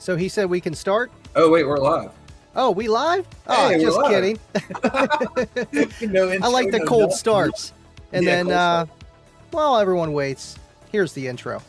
So he said we can start? Oh, wait, we're live. Oh, we live? Oh, Hey, just we're kidding. No intro, I like the no cold nothing. starts. And Yeah, then, cold start. while everyone waits, here's the intro.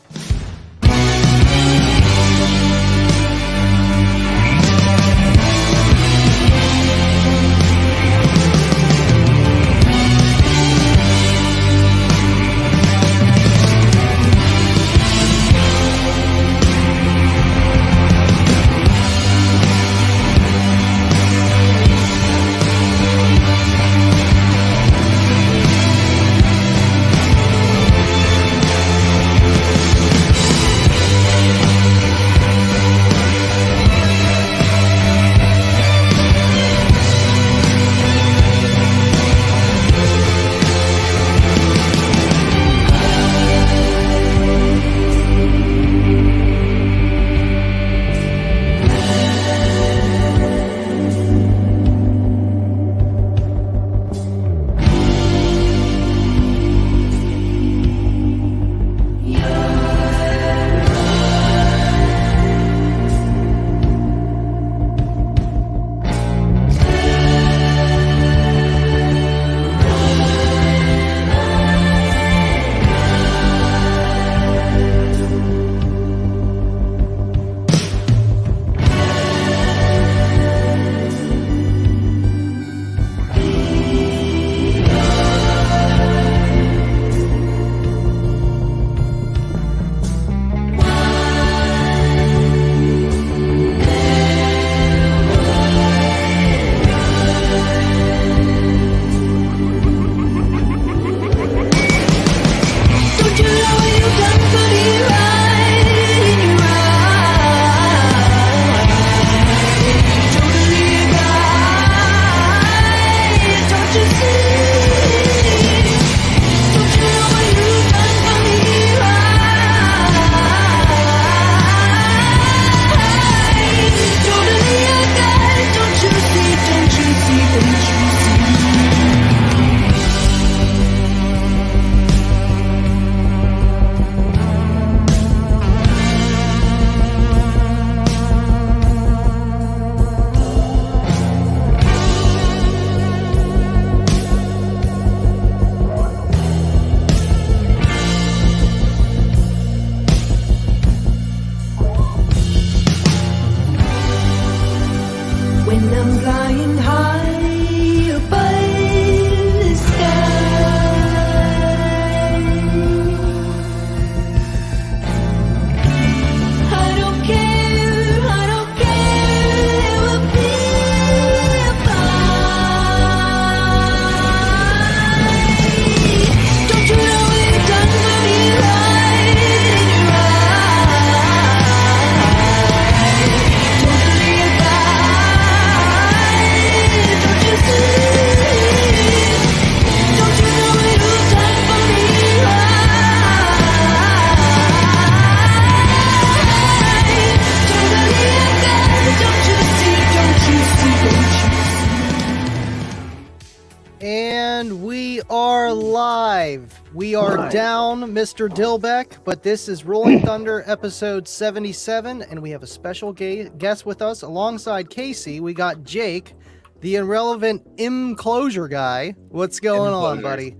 We are down, Mr. Dilbeck, but this is Rolling Thunder episode 77, and we have a special guest with us. Alongside Casey, we got Jake, the irrelevant Emclosure guy. What's going on, buddy?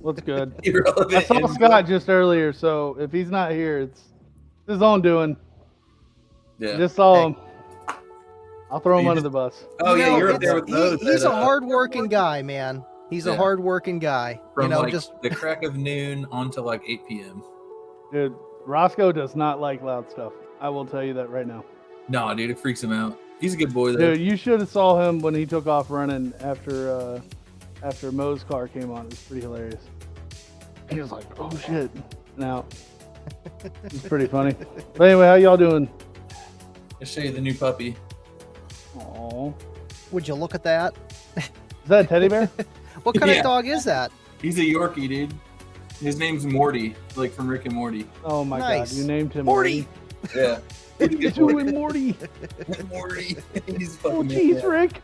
What's good? Irrelevant. I saw Scott just earlier, so if he's not here, it's his own doing. Yeah. Just saw him. I'll throw him under the bus. Oh, yeah, you're up there with those. He's a hard-working guy, man. He's a hard-working guy. From like just the crack of noon until like 8 p.m. Dude, Roscoe does not like loud stuff. I will tell you that right now. No, dude, it freaks him out. He's a good boy, though. Dude, you should have saw him when he took off running after Mo's car came on. It was pretty hilarious. He was like, oh, shit. Now, it's pretty funny. But anyway, how y'all doing? I'll show you the new puppy. Aw. would you look at that? Is that a teddy bear? What kind of dog is that? He's a Yorkie, dude. His name's Morty, like from Rick and Morty. Oh my Nice. god, you named him Morty. Yeah. It's doing Morty. Morty. He's Oh fucking jeez, Rick.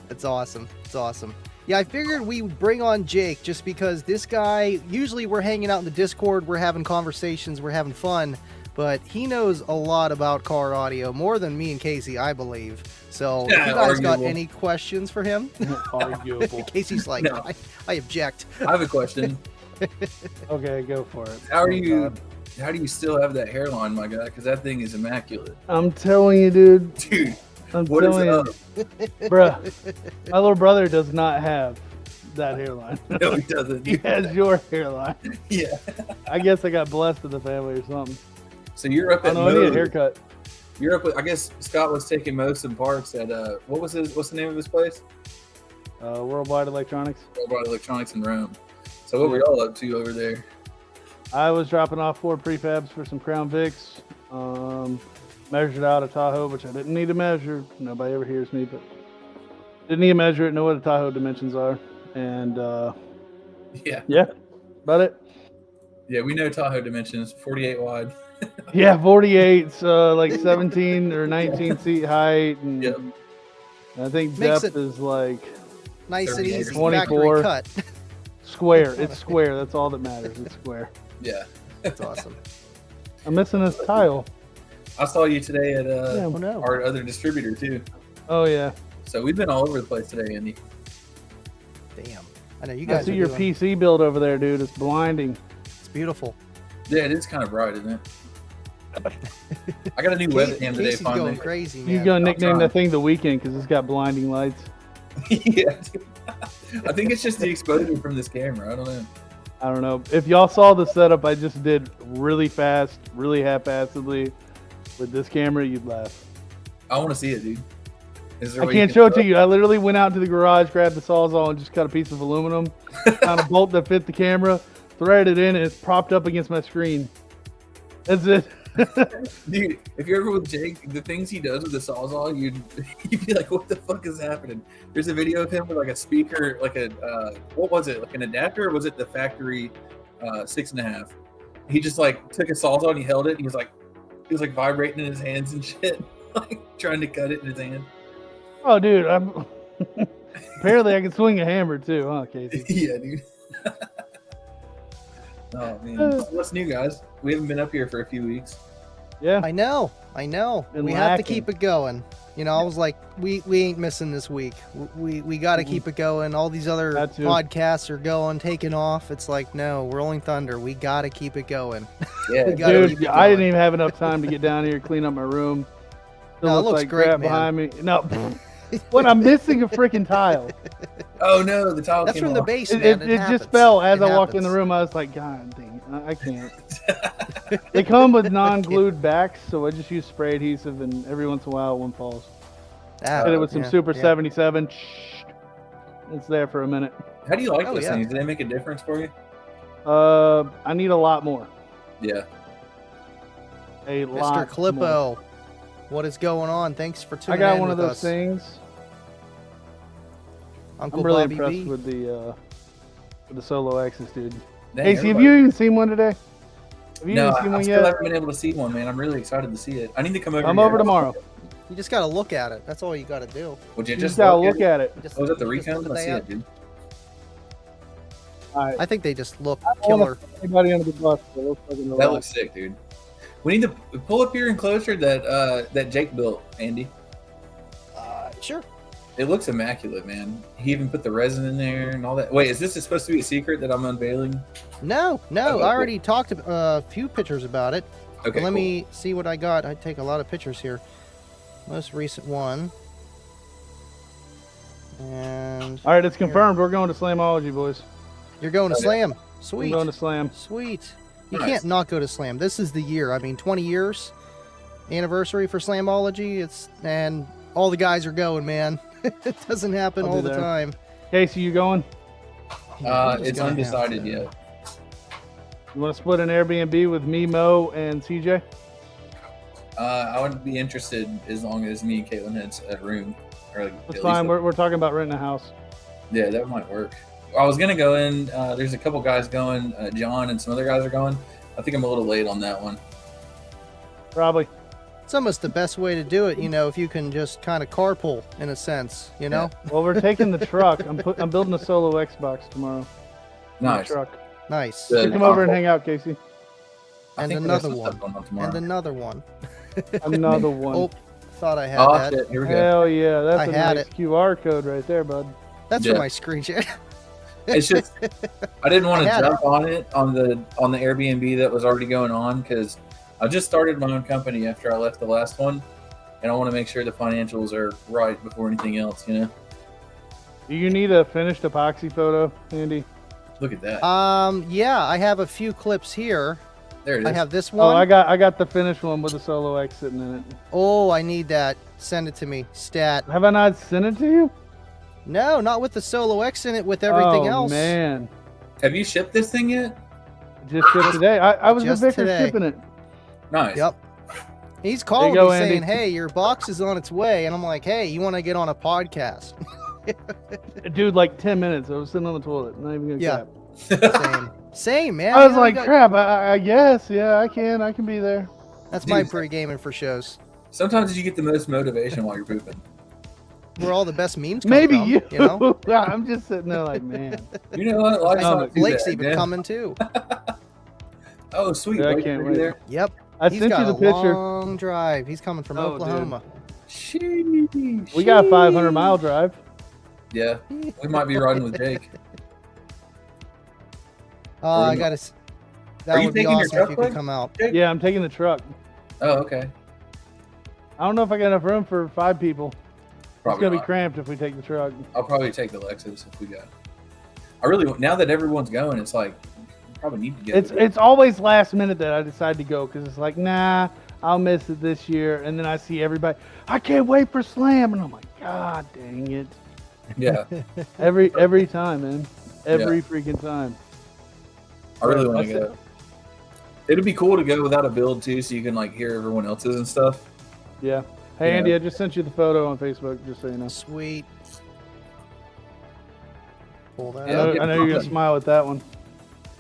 It's awesome. It's awesome. Yeah, I figured we would bring on Jake just because this guy, usually we're hanging out in the Discord, we're having conversations, we're having fun. but he knows a lot about car audio, more than me and Casey, I believe. So if Yeah, you guys got arguable. any questions for him, Arguable. Casey's like, No. I object. I have a question. Okay, go for it. How are Oh, you? God. How do you still have that hairline, my guy? Because that thing is immaculate, I'm telling you, dude. dude. I'm What is telling up? you, bruh. My little brother does not have that hairline. No, he doesn't. He has your hairline. Yeah. I guess I got blessed in the family or something. So you're up I at don't know. I need a Moe's. haircut. You're up. I guess Scott was taking Moe's Parks at what's the name of his place? Worldwide Electronics. Worldwide Electronics in Rome. So what were y'all up to over there? I was dropping off 4 prefabs for some Crown Vics. Measured out a Tahoe, which I didn't need to measure. Nobody ever hears me, but didn't need to measure it. Know what the Tahoe dimensions are, and Yeah. yeah, about it. Yeah, we know Tahoe dimensions, 48 wide. Yeah, 48, like 17 or 19 seat height, and Yep. I think Makes depth is like Nice and 38 easy 24. factory cut. square. It's square. That's all that matters. It's square. Yeah. That's awesome. I'm missing this tile. I saw you today at Oh no. our other distributor too. Oh yeah. So we've been all over the place today, Andy. Damn. I know you I guys see are your doing, PC build over there, dude. It's blinding. It's beautiful. Yeah, it is kind of bright, isn't it? I got a new webcam today Casey's finally. going crazy, man. You're gonna nickname trying. that thing the Weekend because it's got blinding lights. Yeah. I think it's just the exposure from this camera. I don't know. I don't know. If y'all saw the setup I just did really fast, really haphazardly with this camera, you'd laugh. I want to see it, dude. Is there a I way you can't can show it to you. I literally went out to the garage, grabbed the Sawzall, and just cut a piece of aluminum, found a bolt that fit the camera, threaded it in, and it's propped up against my screen. That's it. Dude, if you're ever with Jake, the things he does with the Sawzall, you'd be like, what the fuck is happening? There's a video of him with like a speaker, like a, what was it? Like an adapter, or was it the factory 6.5? He just like took a Sawzall and he held it, and he was like vibrating in his hands and shit, like trying to cut it in his hand. Oh, dude. Apparently I can swing a hammer too, huh, Casey? Yeah, dude. Oh man, so what's new, guys? We haven't been up here for a few weeks. Yeah. I know. Been We have to lacking. keep it going. You know, I was like, we ain't missing this week. We got to keep it going. All these other Got to. podcasts are going, taking off. It's like, no, Rolling Thunder. We got to keep it going. Yeah, We gotta Dude, keep it I didn't going. even have enough time to get down here, clean up my room. Still No, it looks looks like great, crap man. behind me. No, what? I'm missing a freaking tile. Oh no, the tile That's came from the off. base, It, man. it just happens. fell as It I walked in the happens. room. I was like, God dang, I can't. They come with non-glued backs, so I just use spray adhesive, and every once in a while one falls. Ah, Hit it with some yeah, Super yeah. 77. It's there for a minute. How do you like Oh, those yeah. things? Do they make a difference for you? I need a lot more. Yeah. A Mr. lot more. Clippo, what is going on? Thanks for I tuning got in one of with those us. things. Uncle I'm really Bobby impressed B. with the Solo X's, dude. Dang, Hey, see, have everybody- you even seen one today? Have you No, even seen I one still yet? haven't been able to see one, man. I'm really excited to see it. I need to come over. Come here. over tomorrow. You just got to look at it. That's all you got to do. Would you You just just gotta look look at it. You just- Oh, is that the you just recon? look Let's see at it, dude. All right. I think they just look I don't wanna killer. put anybody under the bus. But it looks like an That Iraq. looks sick, dude. We need to pull up your enclosure that Jake built, Andy. Sure. It looks immaculate, man. He even put the resin in there and all that. Wait, is this supposed to be a secret that I'm unveiling? No, Okay, I cool. already talked a few pictures about it. Okay, But let cool. me see what I got. I take a lot of pictures here. Most recent one. And All right, it's confirmed. We're going to Slamology, boys. you're going to Okay. Slam. We're Sweet. going to Slam. Sweet. You Nice. can't not go to Slam. This is the year. I mean, 20 years anniversary for Slamology. And all the guys are going, man. It doesn't happen I'll all be the there. time. Casey, you going? It's undecided yet. You want to split an Airbnb with me, Mo, and CJ? I would be interested as long as me and Caitlin had a room. Or like, That's at fine. least We're talking about renting a house. yeah, that might work. I was gonna go in. There's a couple guys going. John and some other guys are going. I think I'm a little late on that one. Probably. It's almost the best way to do it, you know, if you can just kind of carpool in a sense, you know? Well, we're taking the truck. I'm building a Solo Xbox tomorrow. Nice. Truck. Nice. Good. You come over and hang out, Casey. I And think we got another some stuff one. going on tomorrow. And another one. Another one. Oh, thought I had Oh that. shit! Here we go. Hell yeah, that's I a had nice it. QR code right there, bud. That's Yeah. for my screen share. It's just I didn't want I to had jump on it on the Airbnb that was already going on because I just started my own company after I left the last one, and I want to make sure the financials are right before anything else. You know. Do you need a finished epoxy photo, Andy? Look at that. Yeah, I have a few clips here. There it is. I have this Oh, one. I got the finished one with the Solo X sitting in it. Oh, I need that. Send it to me. Stat. Have I not sent it to you? No, not with the Solo X in it, with everything oh, else. Man, Have you shipped this thing yet? just shipped today. I was Just with Vicker today. shipping it. Nice. Yep. He's calling go, me Andy. saying, "Hey, your box is on its way," and I'm like, "Hey, you want to get on a podcast?" Dude, like 10 minutes. I was sitting on the toilet. Not even gonna Yeah. cap. Same, man. I was You know, like, got- crap. I guess. Yeah, I can be there. That's my Dude. pre-gaming for shows. Sometimes you get the most motivation while you're pooping. Where all the best memes come Maybe from, you. you know. I'm just sitting there like, man. You know what? Life's know, not too Blake's bad, even man. coming too. Oh, sweet. Yeah, I Blake, can't are you wait. there? Yep. I He's sent got you the a picture. long drive. He's coming from Oh, dude. Oklahoma. Sheesh. We got a 500-mile drive. Yeah, we might be riding with Jake. I gotta. Are That you would be taking your awesome if truck, you Blake? could come out. Yeah, I'm taking the truck. Oh, okay. I don't know if I got enough room for 5 people. Probably It's gonna not. be cramped if we take the truck. I'll probably take the Lexus if we got. I really now that everyone's going, it's like we probably need to get. It's always last minute that I decide to go because it's like, nah, I'll miss it this year. And then I see everybody, I can't wait for Slam, and I'm like, God dang it! Yeah, Every time, man, every freaking time. I really want to That's go. It'd be cool to go without a build too, so you can like hear everyone else's and stuff. Yeah. Hey Yeah. Andy, I just sent you the photo on Facebook, just so you know. Sweet. Pull that Yeah, up. I know you're gonna smile at that one.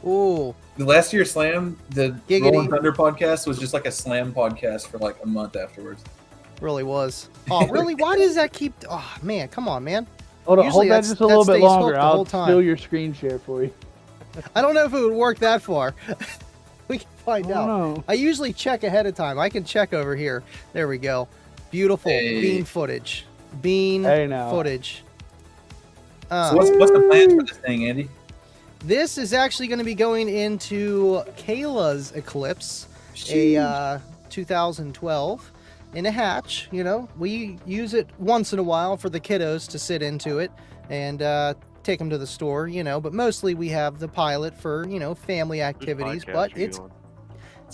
Ooh, The last year Slam, the Giggity. Rolling Thunder podcast was just like a Slam podcast for like a month afterwards. really was. Oh, really? Why does that keep? Oh man, come on, man. Hold Usually that that's- just a little that bit stays longer. hooked the I'll whole time. steal your screen share for you. I don't know if it would work that far. We can find I don't out. know. I usually check ahead of time. I can check over here. There we go. Beautiful Hey. bean footage. Bean Hey, now. footage. So what's the plans for this thing, Andy? This is actually going to be going into Kayla's Eclipse, a 2012, in a hatch. You know, we use it once in a while for the kiddos to sit into it and take them to the store. You know, but mostly we have the pilot for family activities. But it's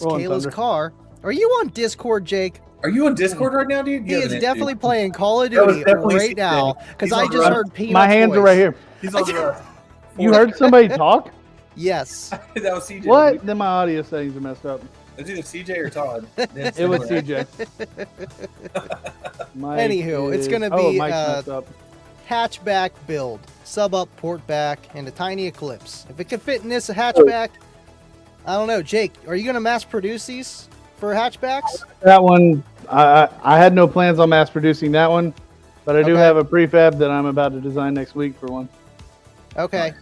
Rolling Kayla's Thunder. car. Are you on Discord, Jake? Are you on Discord right now, dude? He You have is an definitely issue. playing Call of That was Duty definitely right CJ. now because He's I on just the heard Peanut's My hands voice. are right here. He's on the. You heard somebody talk? Yes. That was CJ. What? Then my audio settings are messed up. It's either CJ or Todd. It was CJ. Mike Anywho, it's gonna Oh, be, Mike's messed up. Hatchback build, sub up, port back, and a tiny Eclipse. If it could fit in this hatchback, I don't know. Jake, are you gonna mass produce these for hatchbacks? That one, I had no plans on mass producing that one, but I do Okay. have a prefab that I'm about to design next week for one. Okay.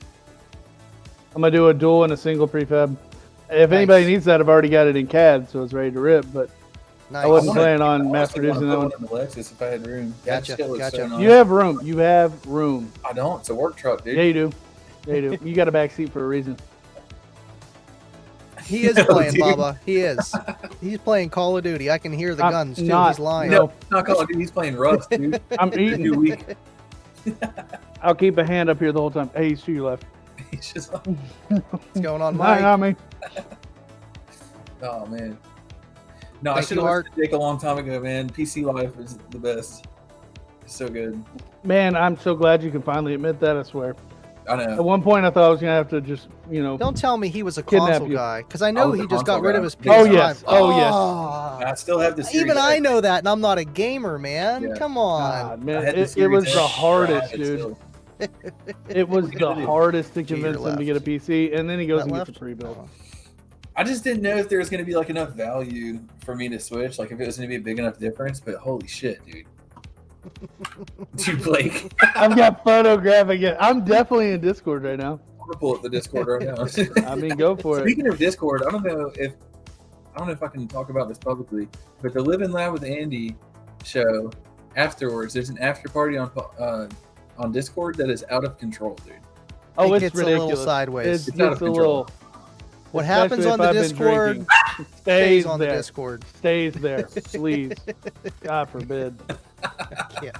I'm gonna do a dual and a single prefab. If Nice. anybody needs that, I've already got it in CAD, so it's ready to rip. But Nice. I wasn't wanna- planning on I mass honestly wanna producing that put one. in the Lexus if I had room. That Gotcha, shit looks gotcha. so nice. You have room. You have room. I don't. It's a work truck, dude. Yeah, you do. Yeah, you do. You got a back seat for a reason. He is No, playing, dude. Baba. He is. He's playing Call of Duty. I can hear the I'm guns too. not- He's lying. no. It's not Call of Duty. He's playing Rust, dude. I'm New eating. week. I'll keep a hand up here the whole time. Hey, he's to your left. He's just like, What's going on, Not, Mike? not me. oh man. No, I Thank should you, have Art. listened to Jake a long time ago, man. PC life is the best. It's so good. Man, I'm so glad you can finally admit that. I swear. I know. At one point, I thought I was gonna have to just, Don't tell me he was a Kidnap console you. guy, because I I know was he a just got console rid guy. of his Oh, PS5. yes. Oh, yes. I still have the Series Even X. I know that, and I'm not a gamer, man. Yeah. Come on. God, I man, had the it Series was X, the but I hardest, have it dude. still. It was What are you the gonna do? hardest to To your convince him to get a left. PC, and then he goes That and left? gets a pre-built. I just didn't know if there was going to be like enough value for me to switch, like if it was going to be a big enough difference. But holy shit, dude! Dude, Blake, I've got photographic. I'm definitely in Discord right now. I'm gonna pull up the Discord right now. I mean, go for it. Speaking of Discord, I don't know if I don't know if I can talk about this publicly, but the Live and Lab with Andy show afterwards, there's an after party on Discord that is out of control, dude. Oh, It it's gets ridiculous. a little sideways. It's It's out just of a control. little. What happens especially on if the I've been Discord drinking. stays on there. the Discord. Stays there, please. God forbid. Yeah.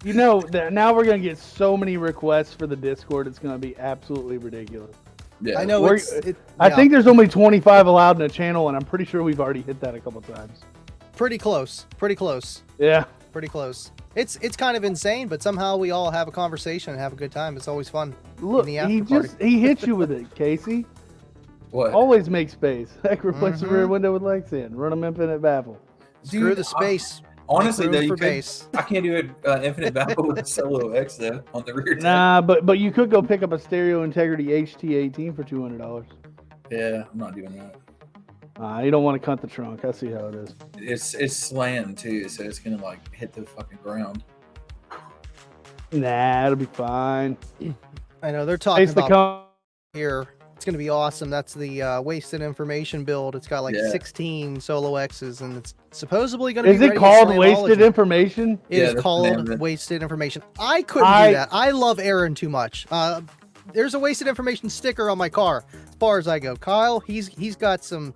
You know that now we're gonna get so many requests for the Discord. It's gonna be absolutely ridiculous. Yeah, I know We're- I yeah, think there's only 25 allowed in a channel, and I'm pretty sure we've already hit that a couple times. pretty close. Pretty close. Yeah. Pretty close. It's kind of insane, but somehow we all have a conversation and have a good time. It's always fun. Look, the he after party. he hit you with it, Casey. What? Always make space. Heck, replace the Mhm. rear window with Lexian. Run them infinite baffle. Screw Dude, the space. Honestly, Make though, room you for could, base. I can't do it infinite battle with a Solo X though on the rear. Deck. Nah, but you could go pick up a Stereo Integrity HT18 for $200. Yeah, I'm not doing that. You don't want to cut the trunk. I see how it is. It's slammed too, so it's gonna like hit the fucking ground. Nah, it'll be fine. I know they're talking Face the about here. It's going to be awesome. That's the wasted information build. It's got like Yeah. 16 Solo X's, and it's supposedly going to be Is it ready called for wasted Slamology. information? It Yeah, is that's the name called of it. wasted information. I couldn't I- do that. I love Aaron too much. There's a wasted information sticker on my car. As far as I go, Kyle, he's got some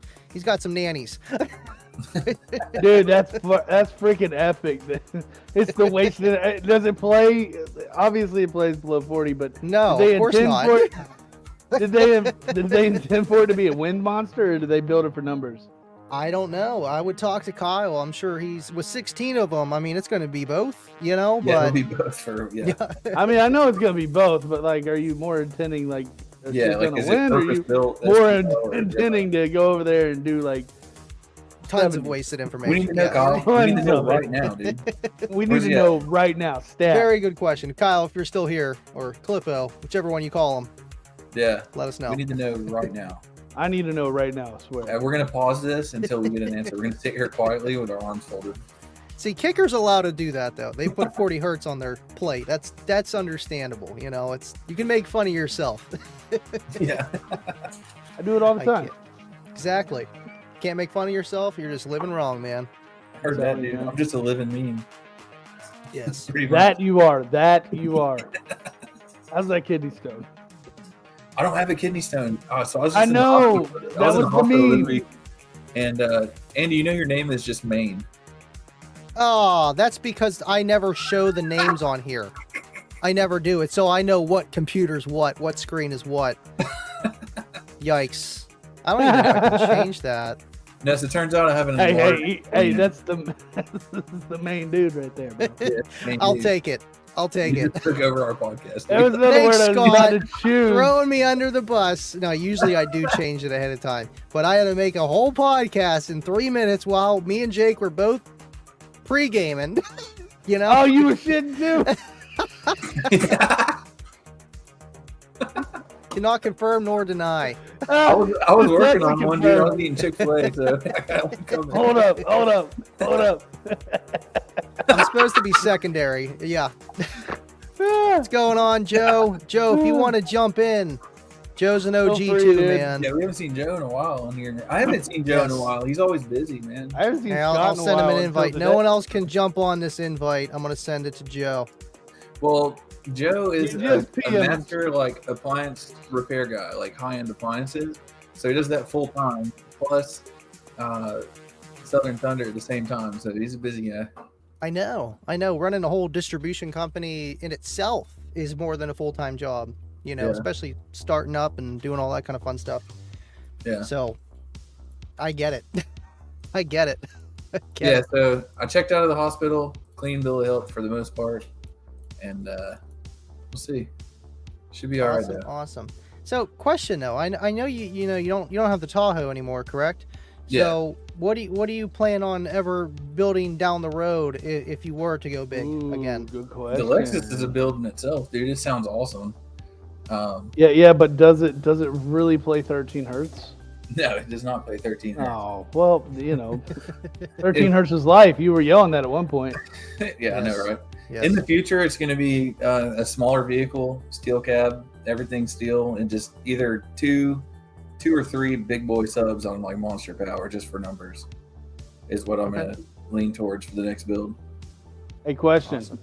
nannies. Dude, that's freaking epic. It's the wasted. Does it play? Obviously, it plays below 40, but No, did they of course intend not. for it? Did they intend for it to be a wind monster, or did they build it for numbers? I don't know. I would talk to Kyle. I'm sure he's with 16 of them. I mean, it's going to be both, you know. Yeah, it'll But be both for yeah. I mean, I know it's gonna be both, but like, are you more intending like a Yeah, shit like ton is of it wind, or are purpose you built? more intending to go over there and do like? tons of 70. wasted information. We need to know, Yeah. Kyle. We need to know Tons of it. right now, dude. We need Where's to he at? know right now. Stat. Very good question, Kyle. If you're still here, or Clippo, whichever one you call him, Yeah, let us know. we need to know right now. I need to know right now. I swear. We're gonna pause this until we get an answer. We're gonna sit here quietly with our arms folded. See, kickers allowed to do that though. They put 40 hertz on their plate. That's understandable. You know, it's you can make fun of yourself. Yeah. I do it all the I time. can't- Exactly. Can't make fun of yourself. You're just living wrong, man. Heard that, dude. I'm just a living meme. Yes. Pretty much. That you are. That you are. How's that kidney stone? I don't have a kidney stone. So I was. I Just in the know. hospital- That I was in the was the hospital this meme. week, and Andy, you know your name is just Maine. Oh, that's because I never show the names on here. I never do it, so I know what computer's what screen is what. Yikes. I don't even know if I can change that. No, so it turns out I have an Hey, enlarged hey, spleen. that's the main dude right there, bro. Yeah, Maine I'll dude. take it. I'll take You it. just took over our podcast. That was another Thanks, word I was Scott. about to choose. Throwing me under the bus. No, usually I do change it ahead of time, but I had to make a whole podcast in 3 minutes while me and Jake were both pre-gaming. You know? Oh, you were shitting too. Cannot confirm nor deny. I was working on Exactly one, dude. I was confirmed. eating Chick-fil-A, so I got one coming. Hold up. I'm supposed to be secondary. Yeah. What's going on, Joe? Joe, if you want to jump in, Joe's an OG Feel free, too, dude. man. Yeah, we haven't seen Joe in a while on here. I haven't seen Joe in a Yes. while. He's always busy, man. I haven't seen Hey, Scott I'll in a send him while an until invite. No today. one else can jump on this invite. I'm gonna send it to Joe. Well, Joe is You a just PM. master like appliance repair guy, like high-end appliances. So he does that full time plus Southern Thunder at the same time. So he's a busy guy. I know. Running a whole distribution company in itself is more than a full-time job. You know, Yeah. especially starting up and doing all that kind of fun stuff. Yeah. So, I get it. I get it. Yeah. So I checked out of the hospital, clean bill of health for the most part, and we'll see. Should be all right Awesome. though. Awesome. So, question though, I know you know you don't have the Tahoe anymore, correct? Yeah. So, what do you plan on ever building down the road if you were to go big Ooh, again? Good The question. Lexus is a build in itself, dude. It sounds awesome. Yeah, but does it really play 13 hertz? No, it does not play 13 hertz. Oh, well, 13 hertz is life. You were yelling that at one point. Yeah, I know, Yes. right? Yes. In the future, it's going to be a smaller vehicle, steel cab, everything steel, and just either two 2 or 3 big boy subs on like Monster Power just for numbers is what I'm gonna lean towards for the next build. A question.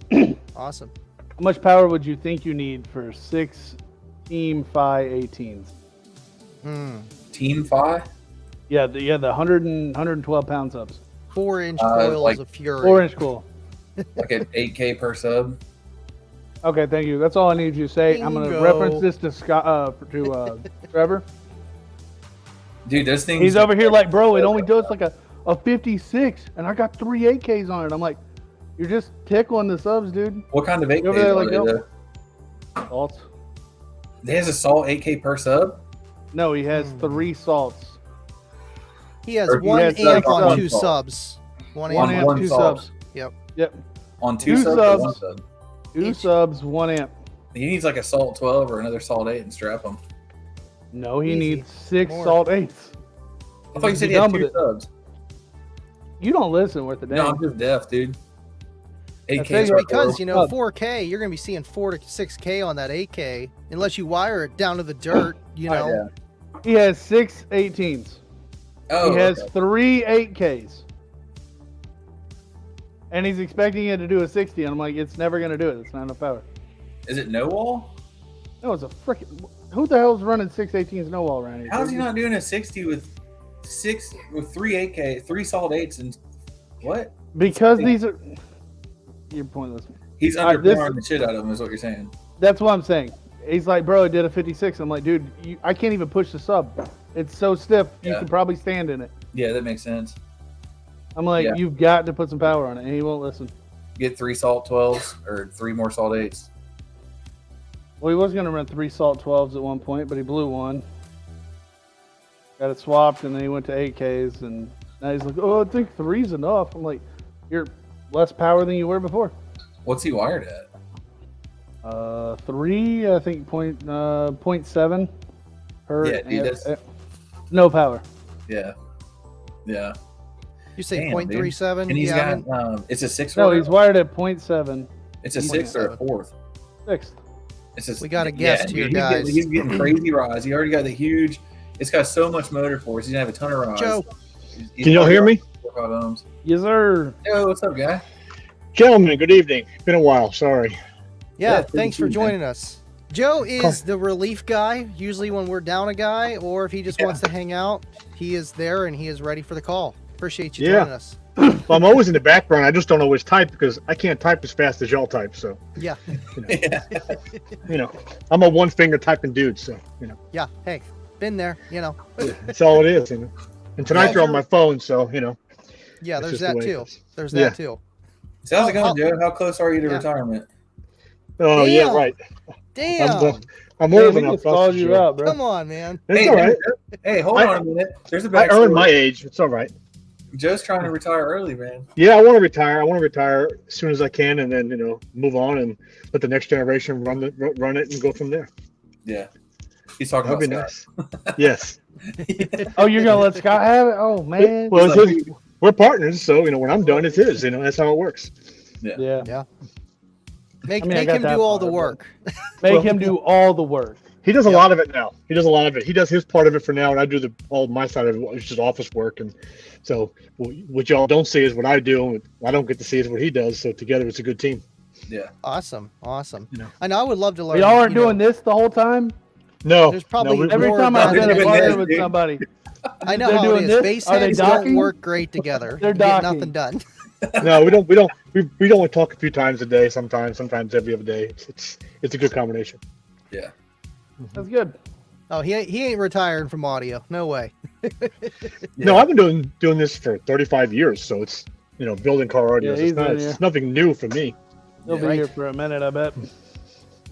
Awesome. How much power would you think you need for 6 Team Phi 18s? Team Phi? Yeah, the 112 pound subs. 4-inch coils like of fury. 4-inch coil. Like an 8K per sub. Okay, thank you. That's all I need you to say. I'm going to reference this to Trevor. Dude, those things. He's over here like, bro, it only does like a 56, and I got 3 8Ks on it. I'm like, you're just tickling the subs, dude. What kind of 8K Over there, are like, they, though? Salts. He has a salt 8K per sub? No, he has 3 salts. He has Or he 1 has, amp like, on one 2 salt. subs. 1 1 amp. amp, one 2 salt. subs. Yep. On 2 2 subs or subs. 1 sub? 2 subs, 1 amp. He needs like a salt 12 or another salt 8 and strap them. No, he Easy. needs 6 More. salt 8s. I thought you said he Be had done with 2 it. subs. You don't listen worth the day. No, I'm just deaf, dude. tell 8K you what, Because, you know, Oh. 4K, you're going to be seeing 4 to 6K on that 8K, unless you wire it down to the dirt, you know. Yeah. He has 6 18s. Oh, He has okay. 3 8Ks. And he's expecting it to do a 60. And I'm like, it's never going to do it. It's not enough power. Is it no wall? No, it's a freaking. Who the hell's running 6 18s no wall around here? How is he not doing a 60 with 3 8K, 3 salt 8s, and what? Because these are. You're pointless. He's All right, this- underpowering the shit out of them, is what you're saying. That's what I'm saying. He's like, bro, it did a 56. I'm like, dude, I can't even push the sub. It's so stiff, you Yeah. can probably stand in it. Yeah, that makes sense. I'm like, Yeah. you've got to put some power on it, and he won't listen. Get 3 salt 12s or 3 more salt 8s. Well, he was going to run 3 salt 12s at one point, but he blew one. Got it swapped, and then he went to 8Ks, and now he's like, oh, I think 3's enough. I'm like, you're less power than you were before. What's he wired at? 3, I think, 0.7 per. Yeah, dude, that's- no power. Yeah. Yeah. You say Damn, 0.37? And he's yeah, got, it's a 6 No, rotor? he's wired at 0.7. It's a 6th or a 4th. 6th. It's just, We got a guest here, dude, guys. He's getting crazy rise. He already got the huge. It's got so much motor force. He's gonna have a ton of rise. Joe. He's Can y'all hear me? 4 or 5 ohms. Yes, sir. Yo, what's up, guy? Gentlemen, good evening. Been a while. Sorry. Yeah, good thanks to for see you, man. joining us. Joe is the relief guy, usually when we're down a guy, or if he just wants to hang out, he is there and he is ready for the call. Appreciate you Yeah. joining us. Well, I'm always in the background. I just don't always type because I can't type as fast as y'all type. So, Yeah, you know, I'm a one-finger typing dude. So, yeah. Hey, been there, you know. that's all it is. And tonight you're on my phone, so Yeah, it's there's just the that way it too. is. There's Yeah. that too. So how's it going, Joe? How close are you to Yeah. retirement? Oh yeah, Damn. right. Damn. I'm Hey, old we enough. just called that's you for sure. out, bro. Come on, man. It's all right. Hey, hold on a minute. There's a I backstory. earned my age. It's all right. Joe's trying to retire early, man. Yeah, I want to retire. I want to retire as soon as I can, and then move on and let the next generation run it and go from there. Yeah. He's talking That'd be about nice. Yes. Oh, you're going to let Scott have it? Oh, man. Well, He's it's his, we're partners, so when I'm done, it's his. That's how it works. Yeah. Make I mean, I make got him that do all the part, work. Make him do all the work. He does a Yep. lot of it now. He does a lot of it. He does his part of it for now, and I do all my side of it, which is office work. And so, what y'all don't see is what I do. And what I don't get to see is what he does. So together, it's a good team. Yeah. Awesome. I know I would love to learn. Y'all aren't doing this the whole time? No, There's probably no, Every more time I about said They're a doing partner this, with dude. somebody, I know they're how it doing is. this? Base Are they heads don't docking? work great together. They're You get docking. nothing done. no, we don't talk a few times a day. Sometimes every other day. It's a good combination. Yeah. that's good. Oh, he ain't retiring from audio. No way. No, I've been doing this for 35 years, so it's building car audio. Yeah, he's been here. It's nothing new for me. He'll be Right. here for a minute, I bet.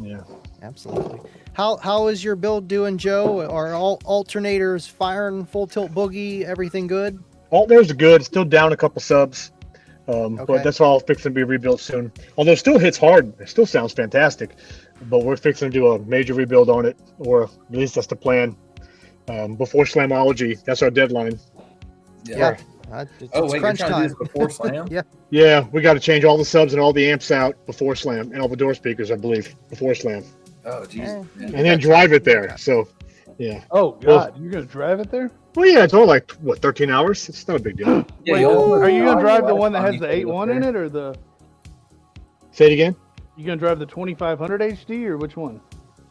Yeah. Absolutely. How is your build doing, Joe? Are all alternators firing full tilt boogie? Everything good? Alternators are good. Still down a couple subs, Okay. but that's all fixing to be rebuilt soon. Although it still hits hard. It still sounds fantastic, but we're fixing to do a major rebuild on it, or at least that's the plan. Before Slamology, that's our deadline. Yeah. It's Oh, wait, you're crunch trying to time. do this before Slam? Yeah. Yeah, we got to change all the subs and all the amps out before Slam, and all the door speakers, I believe, before Slam, Oh, Jesus. Eh. man. and then drive it there. So Yeah. Oh God, you're gonna drive it there? Well, yeah, it's only like what 13 hours. It's not a big deal. Yeah, Wait, you'll- are you gonna drive the last one that time has you the took it up 8.1 in there. it, or the? Say it again. You gonna drive the 2500 HD, or which one?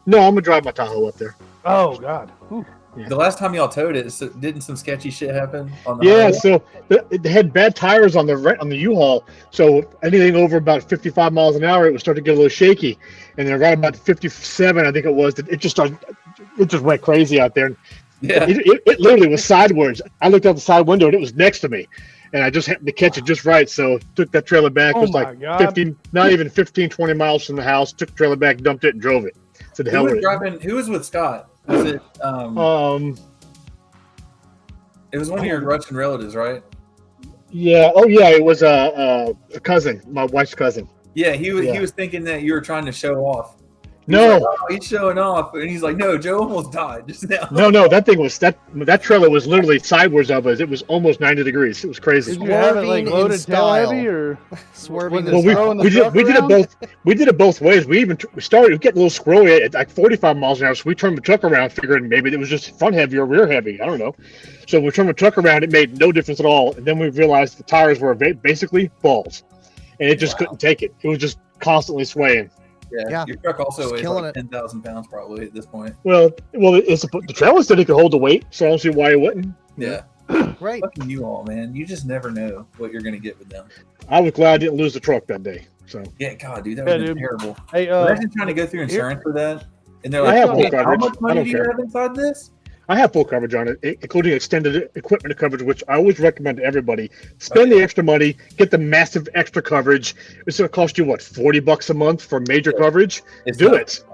No, I'm gonna drive my Tahoe up there. Oh God. Whew. The last time y'all towed it, didn't some sketchy shit happen on the Yeah, highway? so it had bad tires on the U-Haul. So anything over about 55 miles an hour, it would start to get a little shaky. And then around about 57, I think it was, it just went crazy out there. Yeah. It literally was sideways. I looked out the side window and it was next to me, and I just happened to catch it just right. So took that trailer back. Oh It was my like God. 15, not even 15, 20 miles from the house. Took the trailer back, dumped it, and drove it. To the hell with it. Who was with Scott? Was it it was one of your Russian relatives, right? Yeah. Oh, yeah. It was a cousin, my wife's cousin. Yeah, he Yeah. was thinking that you were trying to show off. No. He's like, oh, he's showing off, and he's like, no, Joe almost died just now. No. That thing was that trailer was literally sideways of us. It was almost 90 degrees. It was crazy. Did you have it like Swerving in loaded tail style. heavy, or Swerving. Was it Well, throwing the we did truck it around? both. We did it both ways. We started getting a little squirrely at like 45 miles an hour. So we turned the truck around, figuring maybe it was just front heavy or rear heavy. I don't know. So we turned the truck around. It made no difference at all. And then we realized the tires were basically balls, and it just couldn't take it. It was just constantly swaying. Yeah. Your truck also It's weighs killing like it. 10,000 pounds probably at this point. Well, the trailer said it could hold the weight, so I don't see why it wouldn't. Yeah. Right. Fucking you all, man. You just never know what you're gonna get with them. I was glad I didn't lose the truck that day. So Yeah, God, dude, that would Yeah, have been dude. terrible. Hey, Imagine trying to go through insurance for that, and they're I like, have full "Hey, how coverage. much I money don't do you care. have inside this?" I have full coverage on it, including extended equipment coverage, which I always recommend to everybody. Spend the extra money, get the massive extra coverage. It's going to cost you what, $40 a month for major coverage? It's Do not- it.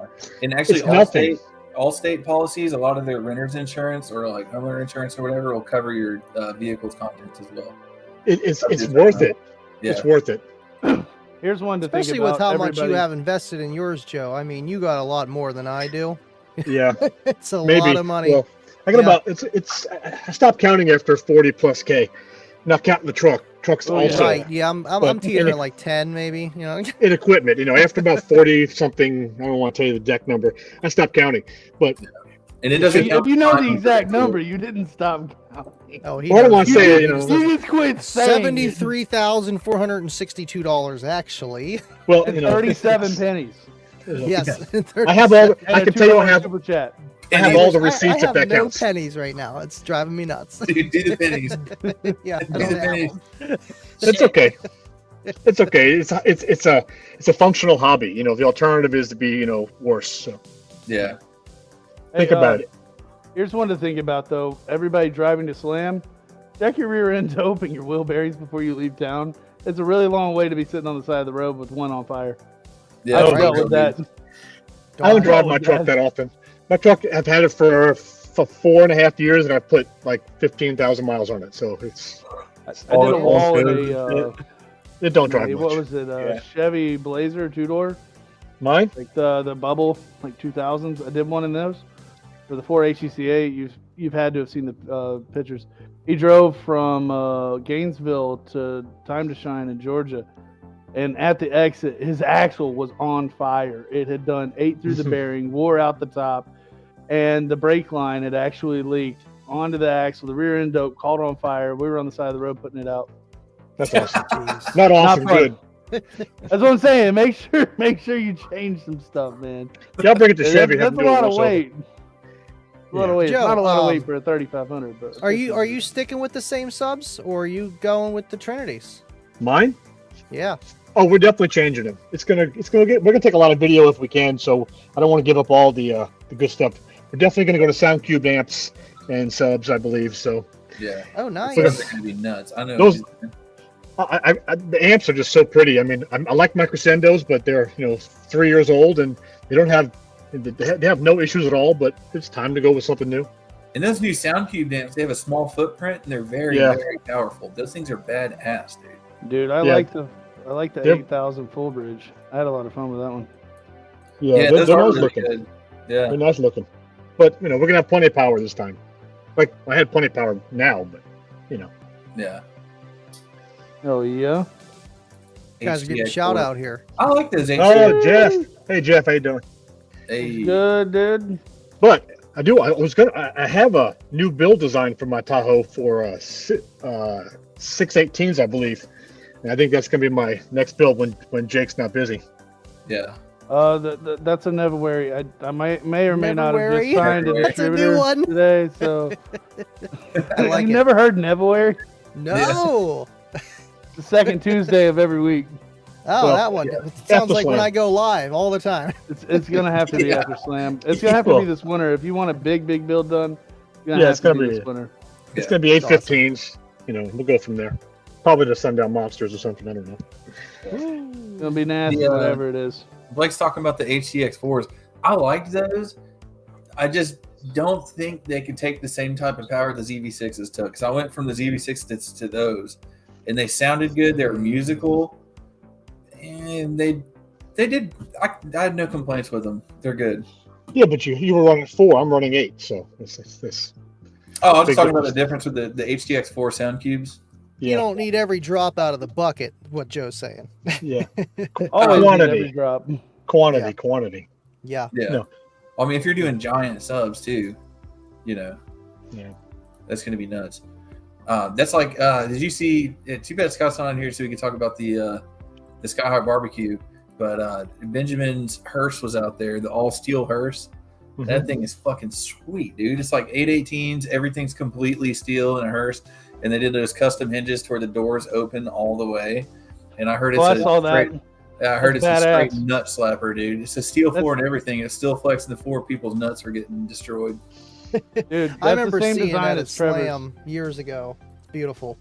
And actually, It's nothing. all state policies, a lot of their renter's insurance or like homeowner insurance or whatever will cover your vehicle's contents as well. It's worth it. Yeah. It's worth it. here's one to Especially think about. with how much you everybody. have invested in yours, Joe. I mean, you got a lot more than I do. Yeah, It's a maybe. lot of money. Well, I got Yeah. about I stopped counting after 40 plus K. Not counting the truck. Truck's Oh, yeah. also Right. Yeah, I'm But- teetering at like 10 maybe, you know. in equipment. After about 40 something, I don't want to tell you the exact number. I stopped counting. But And it doesn't. If you know the count- exact number, you didn't stop counting. Oh, he Well, I don't does. want to He say, does. You just quit saying it. $73,462 actually. well, And 37 pennies. Yes. I have all. And I a can tell you, I $2 have. super chat. I have all the receipts I if have that no counts. pennies right now. It's driving me nuts. Dude, do the pennies. Yeah, I Do don't the have pennies. them. It's okay. It's okay. It's a functional hobby. The alternative is to be worse. So Yeah. think Hey, about it. Here's one to think about, though. Everybody driving to Slam, check your rear end to open your wheelbarrows before you leave town. It's a really long way to be sitting on the side of the road with one on fire. Yeah. I've Oh, dealt right. with that. I don't drive Oh, my truck God. that often. My truck, I've had it for 4.5 years, and I put like 15,000 miles on it. So I did All- a wall all in good. it don't drive what much. was it? Yeah. Chevy Blazer 2-door, Mine? like the bubble, like 2000s. I did one in those for the 4 HECA. You've had to have seen the pictures. He drove from Gainesville to Time to Shine in Georgia, and at the exit, his axle was on fire. It had ate through the bearing, wore out the top, and the brake line had actually leaked onto the axle. The rear end dope caught on fire. We were on the side of the road putting it out. That's awesome. Jeez. Not awesome. fun. Good. That's what I'm saying. Make sure you change some stuff, man. Y'all bring it to Chevy. That's have a them do it lot of once over. weight. A lot Yeah. of weight. It's Joe, not a lot of weight for a 3500. But Are you sticking with the same subs or are you going with the Trinities? Mine? Yeah. Oh, we're definitely changing them. We're gonna take a lot of video if we can. So I don't want to give up all the good stuff. We're definitely gonna go to SoundCube amps and subs, I believe. So Yeah. Oh, nice. Those are gonna be nuts. I know. Those- the amps are just so pretty. I mean, I like my Crescendos, but they're 3 years old and they have no issues at all. But it's time to go with something new. And those new SoundCube amps, they have a small footprint and they're very, Yeah. very powerful. Those things are badass, dude. I Yeah. like the They're- 8000 full bridge. I had a lot of fun with that one. Yeah, those they're are nice really looking. good. Yeah. They're nice looking. But we're gonna have plenty of power this time. Like I had plenty of power now, but Yeah. Oh yeah. You guys are getting HDX shout 4. out here. I like those oh HDX. Jeff, hey Jeff, how you doing? Hey. Good, dude. But I do. I have a new build design for my Tahoe for 618s, I believe. And I think that's gonna be my next build when Jake's not busy. Yeah. That's a Neverwary. I may or may not have just Neverwary? signed a That's a new distributor one. today. So I like you it. never heard Neverwary? No. The second Tuesday of every week. Oh, Well, that one. yeah. It sounds After like when Slam. I go live all the time. It's gonna have to be Yeah. after Slam. It's gonna have to be this winter. If you want a big build done, you're gonna Yeah, have it's to gonna be be- this winter. It's Yeah. gonna be That's awesome. 815s. You know, we'll go from there. Probably the Sundown Monsters or something. I don't know. It's gonna be nasty, Yeah. whatever it is. Blake's talking about the HTX4s. I liked those. I just don't think they could take the same type of power the ZV6s took. Because I went from the ZV6s to those, and they sounded good. They were musical, and they did. I had no complaints with them. They're good. Yeah, but you were running 4. I'm running 8. So it's this. Oh, I'm just Big talking about the difference. difference with the HTX4 sound cubes. You Yeah. don't need every drop out of the bucket, what Joe's saying. Yeah. Always Quantity. every drop. Quantity. Yeah. Yeah. No. I mean, if you're doing giant subs too, you know, Yeah. that's going to be nuts. That's like, did you see? Too bad Scott's not on here so we can talk about the Sky High Barbecue. But Benjamin's hearse was out there, the all steel hearse. Mhm. That thing is fucking sweet, dude. It's like 818s. Everything's completely steel in a hearse, and they did those custom hinges to where the doors open all the way. And I heard it's I saw that. straight, I heard it's That's a straight badass. nut slapper, dude. It's a steel floor and everything. It's still flexing the floor. People's nuts are getting destroyed. Dude, that's I remember the same seeing design that at as Trevor's. Slam years ago. It's beautiful.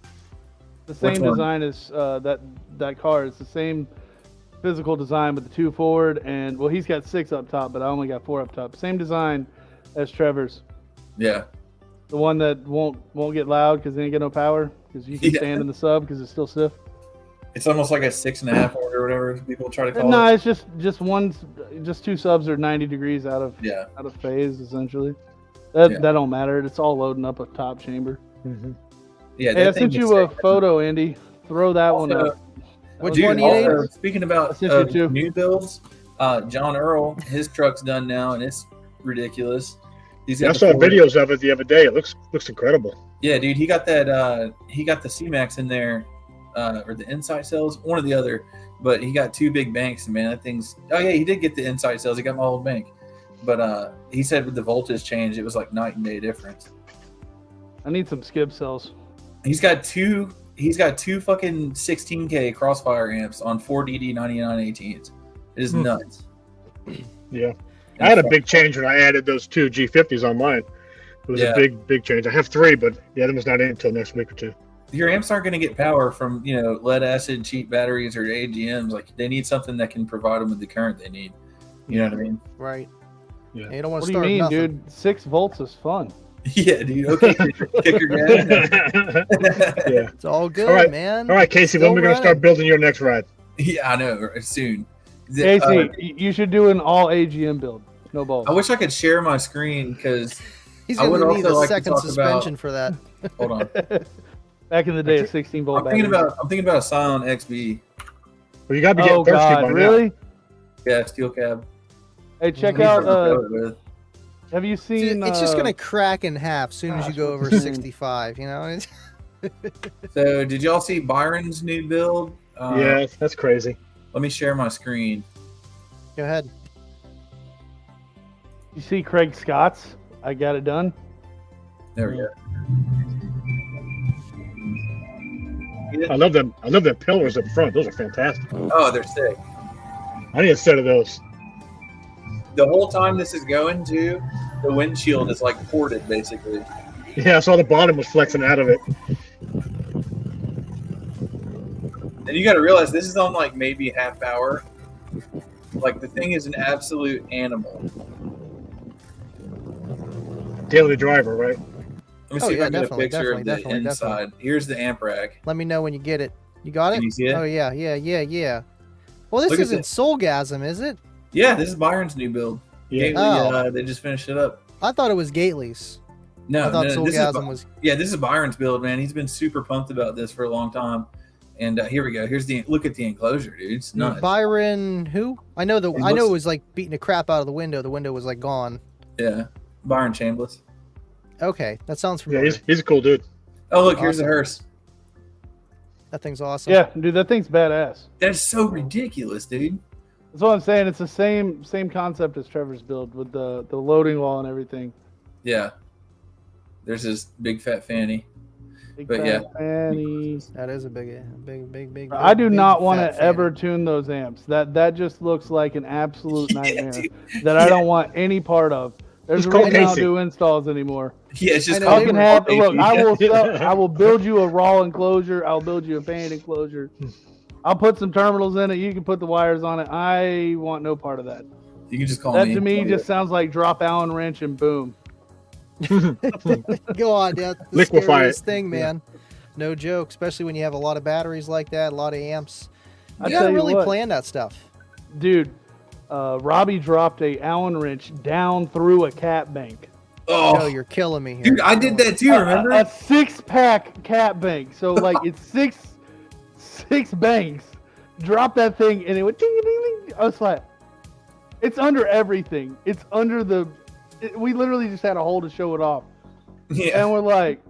The same Which one? design as that car. It's the same physical design with the 2 forward, and well, he's got 6 up top, but I only got 4 up top. Same design as Trevor's. Yeah. The one that won't get loud because they ain't get no power because you can Yeah. stand in the sub because it's still stiff. It's almost like a 6.5 or whatever people try to call No, it. it's just 2 subs are 90 degrees out of Yeah. phase essentially. That Yeah. that don't matter. It's all loading up a top chamber. Mhm. Yeah. Hey, I that thing sent is you a sick. photo, Andy. Throw that one Also, up. Which Dude, one do you need? also, speaking I about sent you two. new builds, John Earl, his truck's done now, and it's ridiculous. He's Yeah, I got the saw Ford- videos of it the other day. It looks incredible. Yeah, dude, he got that. He got the C-Max in there, or the Insight cells, one or the other. But he got 2 big banks, and man, that thing's. Oh yeah, he did get the Insight cells. He got my old bank, but he said with the voltage change, it was like night and day difference. I need some skib cells. He's got two. He's got 2 fucking 16K Crossfire amps on 4 DD9918s. It is nuts. Yeah. I had a big change when I added those 2 G50s on mine. It was Yeah. a big change. I have 3, but the other one's not in until next week or 2. Your amps aren't going to get power from lead acid cheap batteries or AGMs. Like they need something that can provide them with the current they need. You know what I mean? Right. Yeah. You don't want What to do you start mean, nothing. dude? 6 volts is fun. Yeah, dude. Okay, kick your gas. Yeah. It's all good, All right. man. All right, Casey, Still when are we going to start running. building your next ride? Yeah, I know. Soon. Casey, you should do an all AGM build. No balls. I wish I could share my screen because He's I would going to need also a like to second talk suspension for that. hold on. Back in the day, a 16 volt I'm thinking battery. about a Scion XB. Well, you got to be getting Oh thirsty God, by really? Yeah, steel cab. Hey, check Need out. something to go with. Have you Dude, seen? it's just going to crack in half as soon as you go over Gosh. 65, you know? It's- So, did y'all see Byron's new build? Yeah, that's crazy. Let me share my screen. Go ahead. You see Craig Scott's? I got it done. There we go. I love them. I love the pillars up front. Those are fantastic. Oh, they're sick. I need a set of those. The whole time this is going to, the windshield is like ported basically. Yeah, I saw the bottom was flexing out of it. And you got to realize this is on like maybe half power. Like the thing is an absolute animal. Daily driver, right? Let me Oh, see if yeah, I can get a definitely, picture of the definitely, inside. Here's the amp rack. Let me know when you get it. You got it? Can you see it? Oh, yeah, yeah, yeah, yeah. Well, this Look at isn't this. Soulgasm, is it? Yeah, this is Byron's new build. Yeah. Gately, Oh. they just finished it up. I thought it was Gately's. No, I thought no, this is, Soulgasm was... this is Byron's build, man. He's been super pumped about this for a long time. And here we go. Here's the look at the enclosure, dude. It's nuts. Byron who? I know It I know looks- it was like beating the crap out of the window. The window was like gone. Yeah. Byron Chambliss. Okay, that sounds Yeah, familiar. he's a cool dude. Oh, look, here's Awesome. a hearse. That thing's awesome. Yeah, dude, that thing's badass. That's so ridiculous, dude. That's what I'm saying. It's the same concept as Trevor's build with the loading wall and everything. Yeah. There's this big fat fanny. Big But fat yeah. fanny. That is a big. I do big not want fat to fan. ever tune those amps. That just looks like an absolute Yeah, nightmare dude. that I don't want any part of. There's a Just call reason I don't Casey. do installs anymore. Yeah, it's just I know, I they can were- have look. Yeah. I will build you a raw enclosure. I'll build you a fan enclosure. I'll put some terminals in it. You can put the wires on it. I want no part of that. You can just call That me. to me just sounds like drop Allen wrench and boom. Go on, yeah. The Liquefy scariest it. thing, man. No joke, especially when you have a lot of batteries like that, a lot of amps. I You tell gotta you really what. plan that stuff. Dude, Robbie dropped a Allen wrench down through a cat bank. Oh, Oh, you're killing me here. dude, I did that too, remember? A 6-pack cat bank. So like it's six banks. Drop that thing and it went ding ding ding. I was like, it's under everything. It's under the. We literally just had a hole to show it off, Yeah. and we're like,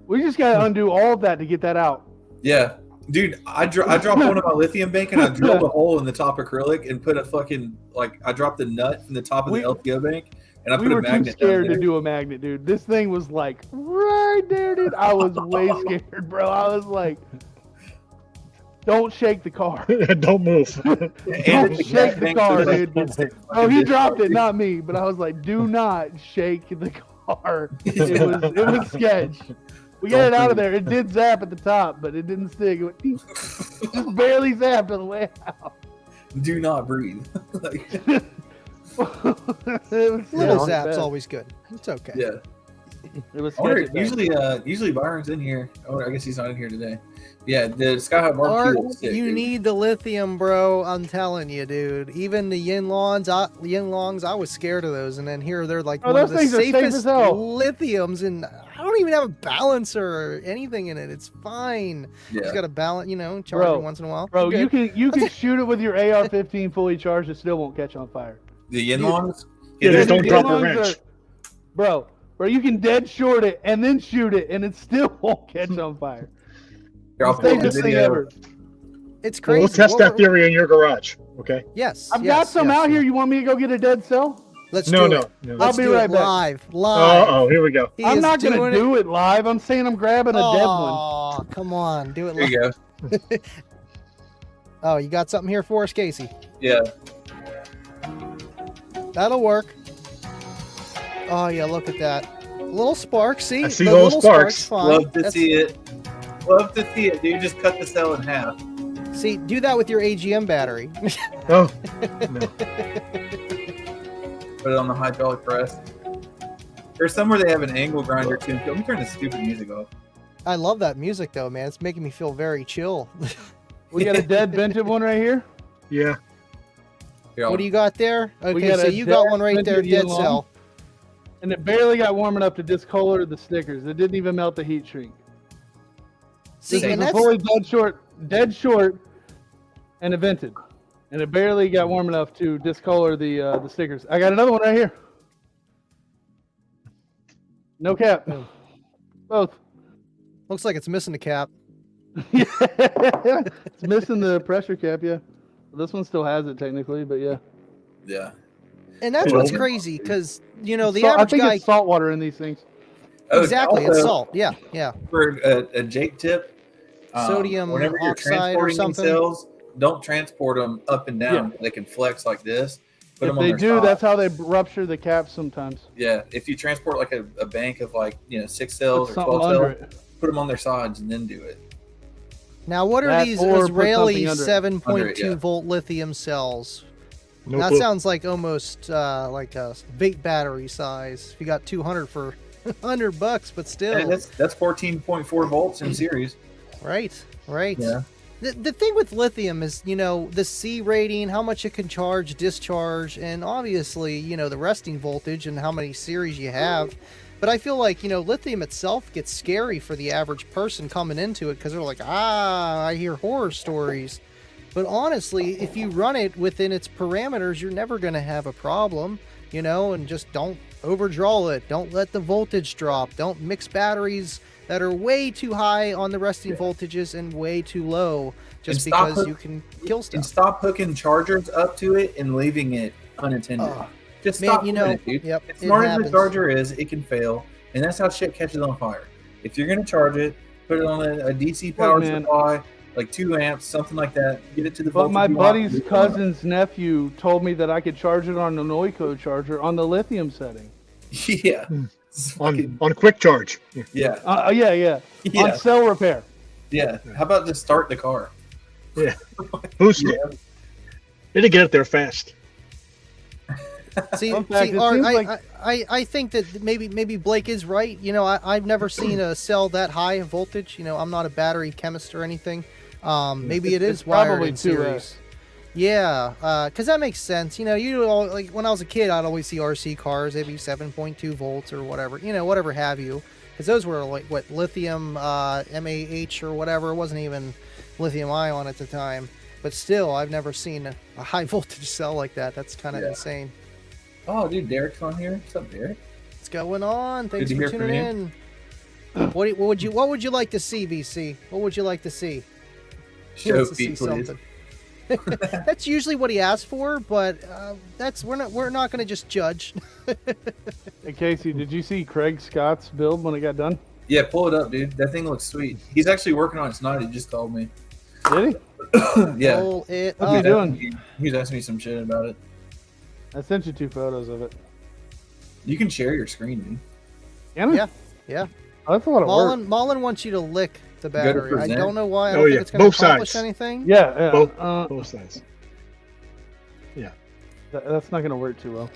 we just gotta undo all of that to get that out. Yeah. Dude, I dropped one of my lithium bank and I drilled a hole in the top acrylic and put a fucking, like, I dropped the nut from the top of the LTO bank and I We put a were too magnet scared down to there. do a magnet, dude. This thing was like right there, dude. I was way scared, bro. I was like, don't shake the car. Don't move. And Don't it's a shake gas the bank, car, so dude. it's fucking Oh, he discharge. dropped it, not me. But I was like, do not shake the car. It was sketch. We got it out of there. It did zap at the top, but it didn't stick. It went, just barely zapped on the way out. Do not breathe. Like, It was Little sketch at zap's best. always good. It's okay. yeah. It was I wonder, sketch at best. usually Byron's in here. Oh, I guess he's not in here today. Yeah, the Sky High Barbecue. Art, was sick, you dude. need the lithium, bro. I'm telling you, dude. Even the Yinlongs, I was scared of those, and then here they're like Oh, one of those the things are safe safest as hell. lithiums, and I don't even have a balancer or anything in it. It's fine. Yeah. Just got to balance, charge Bro, it once in a while. Bro, You're good. you can shoot it with your AR-15 fully charged. It still won't catch on fire. The Yinlongs? Yeah, just don't The drop a Yinlongs wrench. Bro, you can dead short it and then shoot it, and it still won't catch on fire. Here, I'll pull up the Safest thing video. ever. It's Well, crazy. we'll test What that we're- theory in your garage. Okay. Yes. I've yes, got some yes, out yes. here. You want me to go get a dead cell? Let's No, do no, it. no. Let's I'll be do right it back. live. Oh, here we go. He I'm is not going to doing do it live. I'm saying I'm grabbing a dead one. Oh, come on, do it Here live. you go. Oh, you got something here for us, Casey? Yeah. That'll work. Oh yeah, look at that. Little sparks, see? I see The little sparks. fine. Love to That's- see it. Love to see it, dude. Just cut the cell in half. See, do that with your AGM battery. Oh, no. Put it on the hydraulic press. There's somewhere they have an angle grinder too. Let me turn this stupid music off. I love that music though, man. It's making me feel very chill. We got a dead vented one right here. Yeah. Here, I'll- What do you got there? Okay, got so a you got dead one right there, vented dead Yinlong. cell. And it barely got warm enough to discolor the stickers. It didn't even melt the heat shrink. See, This and was that's fully dead short, and it vented. And it barely got warm enough to discolor the stickers. I got another one right here. No cap. Both. looks like it's missing the cap. It's missing the pressure cap, yeah. This one still has it technically, but yeah. Yeah. And that's Yeah. what's crazy, because the I average think guy it's salt water in these things. Oh, exactly, it's also, salt. Yeah, yeah. For a Jake tip, Sodium whenever you're oxide or transporting these something. cells, don't transport them up and down. They can flex like this. Put If them on they their do, side. that's how they rupture the caps sometimes. Yeah, if you transport like a bank of like 6 cells Put or something 12 under cells, it. put them on their sides and then do it. Now, what are That these or put Israeli something under it. 7.2 Under it, yeah. volt lithium cells? No that clue. sounds like almost like a vape battery size. If you got 200 for $100, but still, And that's 14.4 volts in series. right, right. Yeah. The thing with lithium is, the C rating, how much it can charge, discharge, and obviously, the resting voltage and how many series you have. But I feel like, lithium itself gets scary for the average person coming into it because they're like, I hear horror stories. But honestly, if you run it within its parameters, you're never going to have a problem. and just don't overdraw it. Don't let the voltage drop. Don't mix batteries that are way too high on the resting voltages and way too low just because you can kill stuff. And stop hooking chargers up to it and leaving it unattended. Just stop doing it, dude. Yep, as smart as the charger is, it can fail, and that's how shit catches on fire. If you're gonna charge it, put it on a DC power supply, like 2 amps, something like that. Get it to the voltage. But my buddy's cousin's nephew told me that I could charge it on an Noiko charger on the lithium setting. Yeah. On quick charge. Yeah. Yeah. On cell repair. Yeah. How about just start the car? Yeah. Boost it. It'll get up there fast. I think that maybe Blake is right. I've never seen a cell that high voltage. I'm not a battery chemist or anything. Maybe it is wired in series. Yeah, because that makes sense. Like when I was a kid, I'd always see RC cars. They'd be 7.2 volts or whatever. Whatever have you. Because those were like lithium MAH or whatever. It wasn't even lithium ion at the time. But still, I've never seen a high voltage cell like that. That's kind of insane. Oh, dude, Derek's on here. What's up, Derek? What's going on? Thanks for tuning in. What would you like to see, VC? What would you like to see? Show feet, please. That's usually what he asks for, but we're not going to just judge. Hey Casey, did you see Craig Scott's build when it got done? Yeah, pull it up, dude. That thing looks sweet. He's actually working on it tonight. He just called me. Did he? Yeah. What's he doing? He was asking me some shit about it. I sent you 2 photos of it. You can share your screen, dude. Can I? Yeah. Oh, that's a lot of work. Mullen wants you to lick the battery. I don't know why. I don't think it's going to accomplish anything. Yeah. Both sides. Yeah. That's not going to work too well.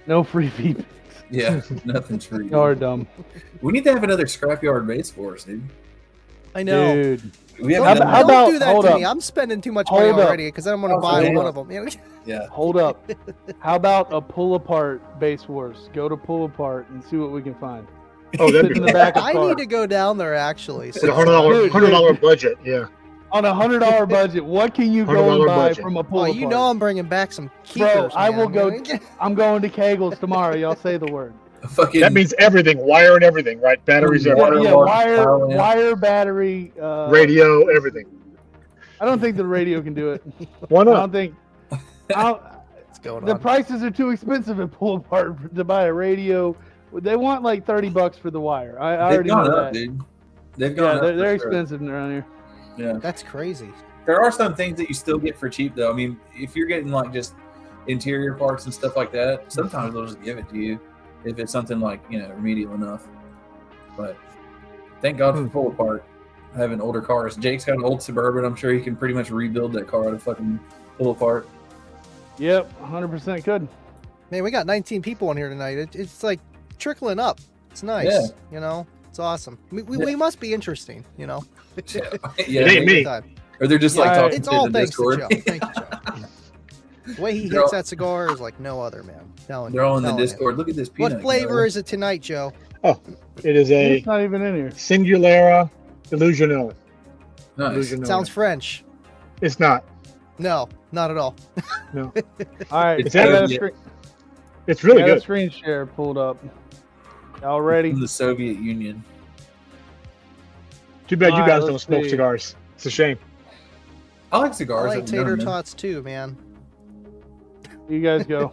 No free feedback. Yeah, nothing's free. Y'all are dumb. We need to have another scrapyard base for us, dude. I know. Dude. We don't do that to me. I'm spending too much money already because I'm going to buy one of them. Yeah. Hold up. How about a pull apart base wars? Go to pull apart and see what we can find. Oh, that'd be in the back of I need to go down there actually. So $100 budget, yeah. On a $100 budget, what can you go and buy from a pull apart? I'm bringing back some keepers. Bro, I will go. I'm going to Kegel's tomorrow. Y'all say the word. That means everything, wire and everything, right? Batteries, wire, battery, radio, everything. I don't think the radio can do it. Why not? I don't think. What's going on? The prices are too expensive at pull apart to buy a radio. They want like $30 for the wire. I already know that. Dude. They've gone up. They're expensive around here. Yeah, that's crazy. There are some things that you still get for cheap, though. I mean, if you're getting like just interior parts and stuff like that, sometimes they'll just give it to you if it's something like remedial enough. But thank God for pull apart. Having older cars. Jake's got an old Suburban. I'm sure he can pretty much rebuild that car to fucking pull apart. Yep, 100% could. Man, we got 19 people on here tonight. It's like trickling up. It's nice. Yeah. It's awesome. We must be interesting. Yeah, it ain't me. Or they're just like talking. It's all to thanks Discord. to Joe. Thank you, Joe. The way he hits that cigar is like no other, man. They're all in the Discord. Look at this peanut. What flavor is it tonight, Joe? Oh, it is It's not even in here. Singulara Illusional. Nice. Sounds French. It's not. No, not at all. No. All right. It's It's really good. Screen share pulled up. Already. From the Soviet Union. Too bad you guys don't smoke cigars. It's a shame. I like cigars. I like tater tots too, man. You guys go.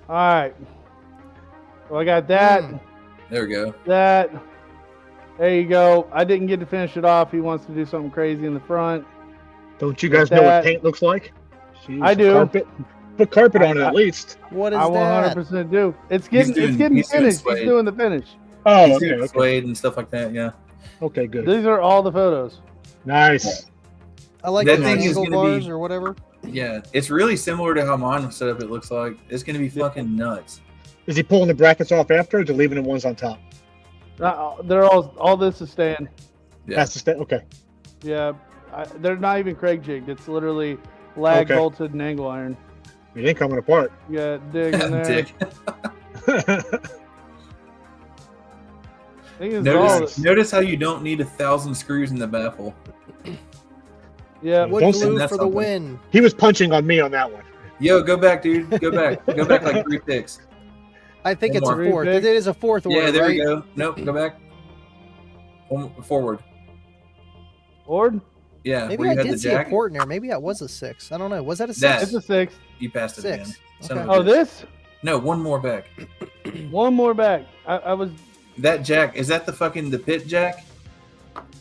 All right. Well, I got that. There we go. That. There you go. I didn't get to finish it off. He wants to do something crazy in the front. Don't you guys know what paint looks like? Jeez, I do. Carpet. Put carpet on it at least. What is I that? 100% do. It's getting finished. He's doing the finish. Oh, okay. Suede and stuff like that. Yeah. Okay, good. These are all the photos. Nice. I like that the thing is angle bars or whatever. Yeah, it's really similar to how mine was set up. It looks like it's going to be fucking nuts. Is he pulling the brackets off after, or is he leaving the ones on top? They're all this is staying. Yeah. That's the stay. Okay. Yeah, they're not even Craig jigged. It's literally lag bolted and angle iron. It ain't coming apart. Yeah, dig in there. Dick. Notice how you don't need 1,000 screws in the baffle. Yeah, wood glue for the win. He was punching on me on that one. Yo, go back, dude. Go back. Go back like 3 picks. I think One it's more. a fourth. It is a fourth order, Yeah, there right? we go. Nope, go back. Forward. Ord? Yeah, Maybe where I you had did the see a jack. port in there. Maybe that was a 6. I don't know. Was that a 6? That- It's a 6. You passed it, 6. man. Son Okay. of a Oh, bitch. this? No, one more back. One more back. I was. That jack, is that the pit jack?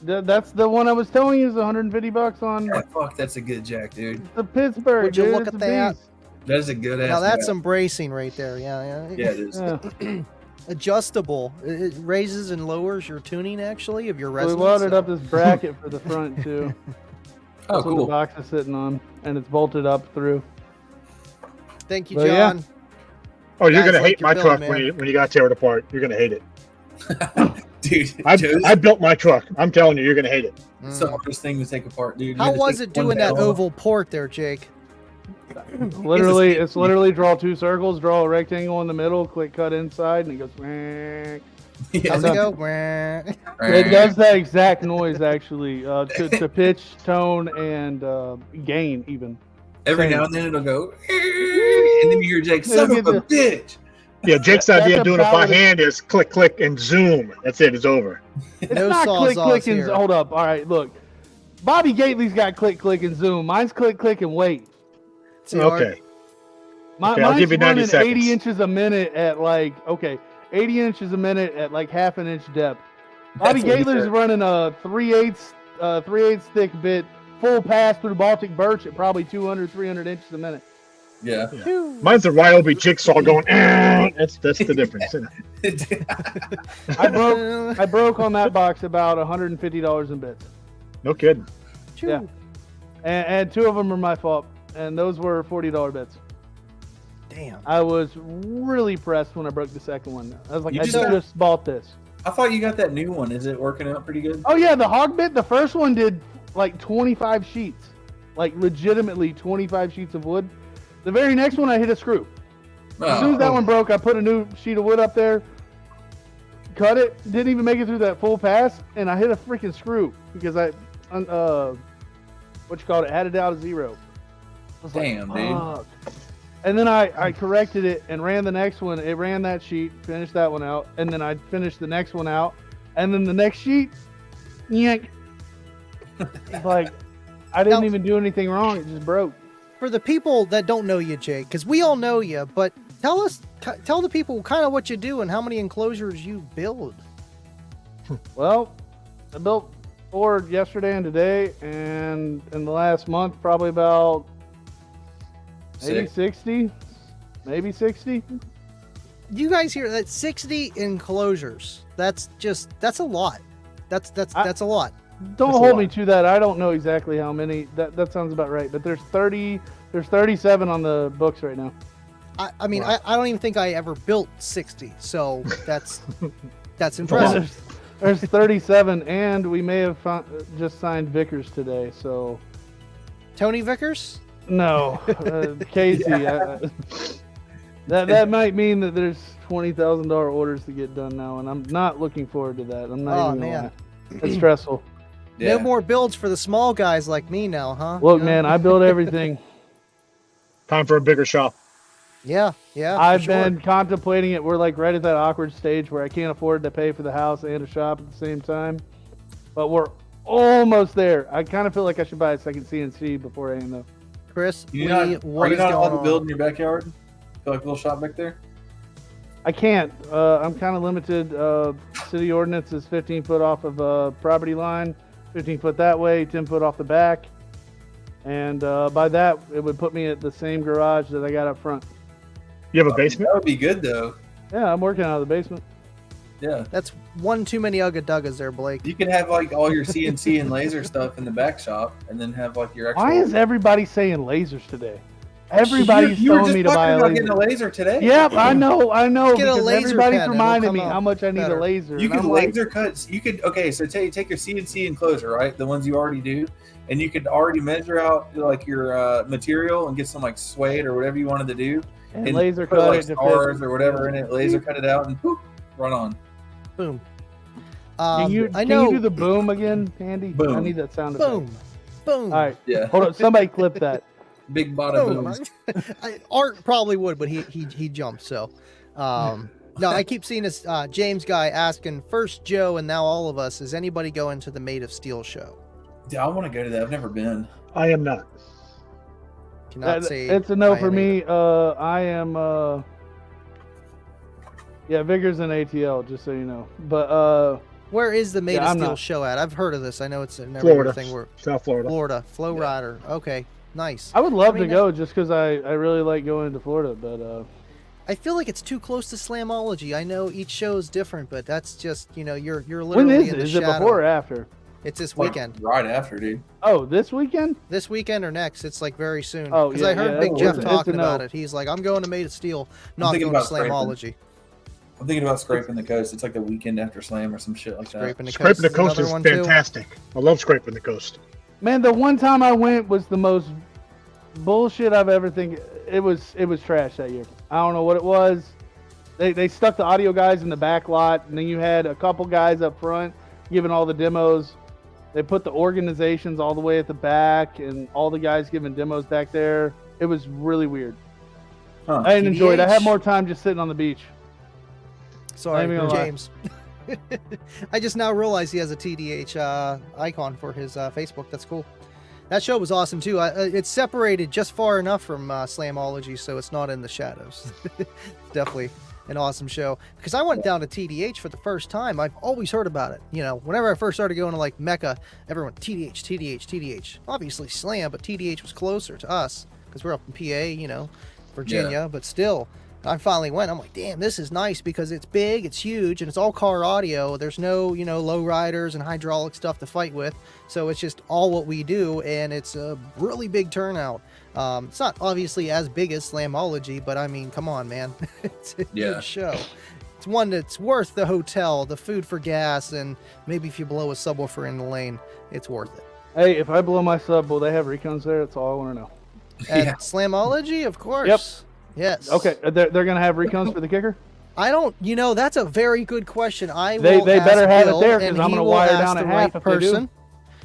That's the one I was telling you is $150 on Yeah, fuck, that's a good jack, dude. the Pittsburgh. Would you dude. look It's at a that? beast. That is a good ass. Now that's jack. some bracing right there. Yeah. Yeah, it is. Yeah. Adjustable. It raises and lowers your tuning actually of your We resonance. welded up this bracket for the front too. Oh, That's what the cool. box is sitting on, and it's bolted up through. Thank you, But yeah. John. Oh, you're Guys gonna like hate your my build, truck man. when you got to tear it apart. You're gonna hate it. Dude, I built my truck. I'm telling you, you're gonna hate it. it's the hardest thing to take apart, dude. You How had to was take it one doing that panel off. oval port there, Jake? Literally, it's literally draw 2 circles, draw a rectangle in the middle, click cut inside, and it goes. "Whack." Yeah. How's it go? It does that exact noise actually, to pitch, tone, and gain even. Every Same. now and then it'll go, and then you hear Jake, son of It'll a get bitch. Yeah, Jake's That's idea of doing it by about it. hand is click, click, and zoom. That's it. It's over. It's No not click, sawzaws click, and here. hold up. All right, look. Bobby Gately's got click, click, and zoom. Mine's click, click, and wait. See, Art? Okay. My, Okay, I'll mine's give you 90 running seconds. 80 inches a minute at 80 inches a minute at like half an inch depth. Bobby That's what he Gatler's said. running a 3/8 thick bit full pass through Baltic birch at probably 200, 300 inches a minute. Yeah. Mine's a Ryobi jigsaw going. That's the difference. I broke on that box about $150 in bits, No kidding. yeah. and 2 of them are my fault, and those were $40 bits. Damn. I was really pressed when I broke the second one. I was like, You I just got- just bought this. I thought you got that new one. Is it working out pretty good? Oh yeah, the hog bit, the first one did like 25 sheets. Like legitimately 25 sheets of wood. The very next one I hit a screw. As soon as that one broke, I put a new sheet of wood up there, cut it, didn't even make it through that full pass, and I hit a freaking screw because I had it out of 0. I was like, Damn, dude. "Fuck." And then I corrected it and ran the next one. It ran that sheet, finished that one out, and then I finished the next one out, and then the next sheet, yank. It's like I didn't Now- even do anything wrong. It just broke. For the people that don't know you, Jake, because we all know you, but tell the people kind of what you do and how many enclosures you build. Well, I built 4 yesterday and today, and in the last month, probably about maybe 60, maybe 60. You guys hear that? 60 enclosures. That's a lot. That's a lot. Don't That's a hold lot. me to that. I don't know exactly how many. That sounds about right. But there's 37 on the books right now. I mean, Wow. I don't even think I ever built 60, so that's Yeah, impressive. there's 37, and we may have just signed Vickers today. So Tony Vickers? no, Casey. That might mean that there's $20,000 orders to get done now, and I'm not looking forward to that. I'm not Oh, even gonna man. lie. It's stressful. Yeah. No more builds for the small guys like me now, huh? Look, You know? man, I build everything. Time for a bigger shop. Yeah, for I've sure. been contemplating it. We're like right at that awkward stage where I can't afford to pay for the house and a shop at the same time. But we're almost there. I kind of feel like I should buy a second CNC before I end though. Chris, You not, what are you is not going allowed to on? build in your backyard? Feel like a little shop back there? I can't. I'm kind of limited. City ordinance is 15 foot off of property line, 15 foot that way, 10 foot off the back. And by that, it would put me at the same garage that I got up front. You have a basement? That would be good though. Yeah, I'm working out of the basement. Yeah. That's one too many Ugga Duggas there, Blake. You could have like all your CNC and laser stuff in the back shop, and then have like your extra. Why is everybody saying lasers today? Everybody's you were telling just me to buy talking a about laser. getting a laser today. Yep, I know, Get a because laser everybody's pen, it'll reminding me come how out much I need better. a laser. You and could I'm like, laser cuts. You could so take your CNC enclosure, right? The ones you already do, and you could already measure out like your material and get some like suede or whatever you wanted to do, and and laser put cut like it to stars fit. or whatever in it. Laser cut it out and poof, run on. Boom. Can you I know. do the boom again, Andy? Boom. I need that sound effect. Boom. Boom. All right, Yeah. hold on. Somebody clip that. Big bada booms. Art probably would, but he jumped. So, no, I keep seeing this James guy asking first Joe and now all of us. Is anybody going to the Made of Steel show? Yeah, I want to go to that. I've never been. I am not. Cannot say it's a no I for am me. either. I am. Yeah, Vigor's in ATL, just so you know. But Where is the Made Yeah, of I'm Steel not. show at? I've heard of this. I know it's an Florida, everywhere thing. Where South Florida. Florida, Flow Rider. Okay, nice. I would love I mean, to go just because I really like going to Florida. But I feel like it's too close to Slamology. I know each show is different, but that's just you're when literally is in it? the Is it shadow. before or after? It's this Like, weekend. right after, dude. Oh, this weekend? This weekend or next? It's like very soon. Oh, because yeah, I heard yeah, Big it's- Jeff it's a talking no. about it. He's like, I'm going to Made of Steel, not thinking going to about scraping. Slamology. I'm thinking about scraping the coast. It's like the weekend after Slam or some shit like that. Scraping the Scraping the Coast coast another is one too. fantastic. I love scraping the coast. Man, the one time I went was the most bullshit I've ever think. It was trash that year. I don't know what it was. They stuck the audio guys in the back lot, and then you had a couple guys up front giving all the demos. They put the organizations all the way at the back, and all the guys giving demos back there. It was really weird. Huh. I didn't enjoy it. I had TBH. more time just sitting on the beach. Sorry, Not even gonna lie. James. I just now realized he has a TDH icon for his Facebook. That's cool. That show was awesome too. It's separated just far enough from Slamology, so it's not in the shadows. Definitely an awesome show. Because I went down to TDH for the first time. I've always heard about it. Whenever I first started going to like Mecca, everyone TDH. Obviously Slam, but TDH was closer to us because we're up in PA, Virginia. But still, I finally went. I'm like, damn, this is nice because it's big, it's huge, and it's all car audio. There's no, low riders and hydraulic stuff to fight with. So it's just all what we do, and it's a really big turnout. It's not obviously as big as Slamology, but I mean, come on, man. It's a huge show. It's one that's worth the hotel, the food for gas, and maybe if you blow a subwoofer in the lane, it's worth it. Hey, if I blow my sub, will they have recons there? That's all I want to know. At Slamology, of course. Yep. Yes. Okay, they're going to have recons for the kicker? I don't, that's a very good question. They will better ask have Bill, it there, 'cause and I'm he gonna will wire ask down the at right half if they do. person.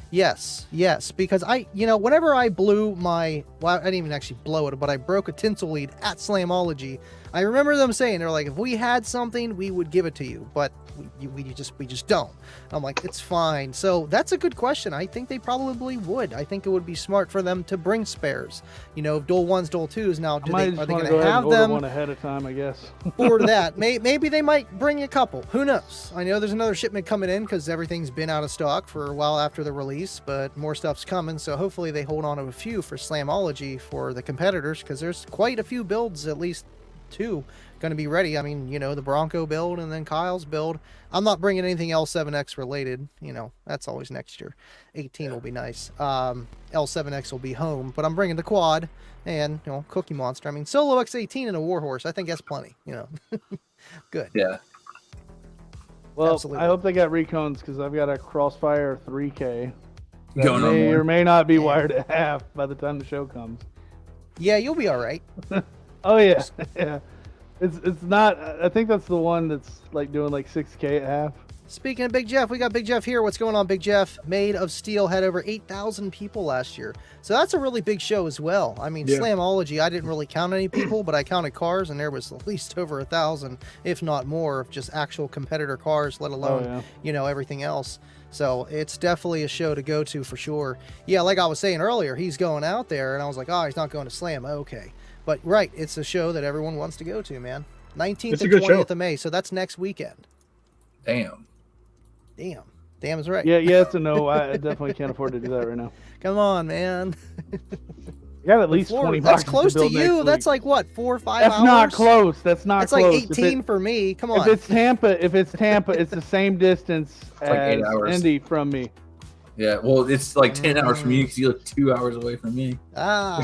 Yes, because whenever I blew I didn't even actually blow it, but I broke a tinsel lead at Slamology. I remember them saying, they're like, if we had something, we would give it to you, but we just don't. I'm like, it's fine. So that's a good question. I think they probably would. I think it would be smart for them to bring spares. Dual 1s, Dual 2s. Now, I might are just they want going to go to ahead have and order them one ahead of time, I guess. for that? Maybe they might bring a couple. Who knows? I know there's another shipment coming in because everything's been out of stock for a while after the release, but more stuff's coming. So hopefully they hold on to a few for Slamology for the competitors, because there's quite a few builds, at least 2, going to be ready. I mean, the Bronco build and then Kyle's build. I'm not bringing anything L7X related. That's always next year. 18 will be nice. L7X will be home, but I'm bringing the quad and, Cookie Monster. I mean, Solo X18 and a Warhorse. I think that's plenty, Good. Yeah. Well, Absolutely. I hope they got recons because I've got a Crossfire 3K. That Going on may one. or may not be Yeah. wired at half by the time the show comes. Yeah, you'll be all right. Oh yeah, yeah. It's not. I think that's the one that's like doing like 6K at half. Speaking of Big Jeff, we got Big Jeff here. What's going on, Big Jeff? Made of Steel had over 8,000 people last year. So that's a really big show as well. I mean, Yeah. Slamology, I didn't really count any people, but I counted cars, and there was at least over 1,000, if not more, of just actual competitor cars, let alone, everything else. So it's definitely a show to go to for sure. Yeah, like I was saying earlier, he's going out there, and I was like, oh, he's not going to Slam. Okay. But right, it's a show that everyone wants to go to, man. 19th It's a and good 20th show. of May, so that's next weekend. Damn. Damn is right. Yeah, it's a no. I definitely can't afford to do that right now. Come on, man. You got at least Florida, 20 that's boxes close to build you. next That's week. like what, 4 or 5 That's hours? not close. That's not That's close. like 18 for me. Come If on. it's Tampa, it's the same distance like as 8 hours. Indy from me. Yeah. Well, it's like 10 hours from you because you live 2 hours away from me. Ah,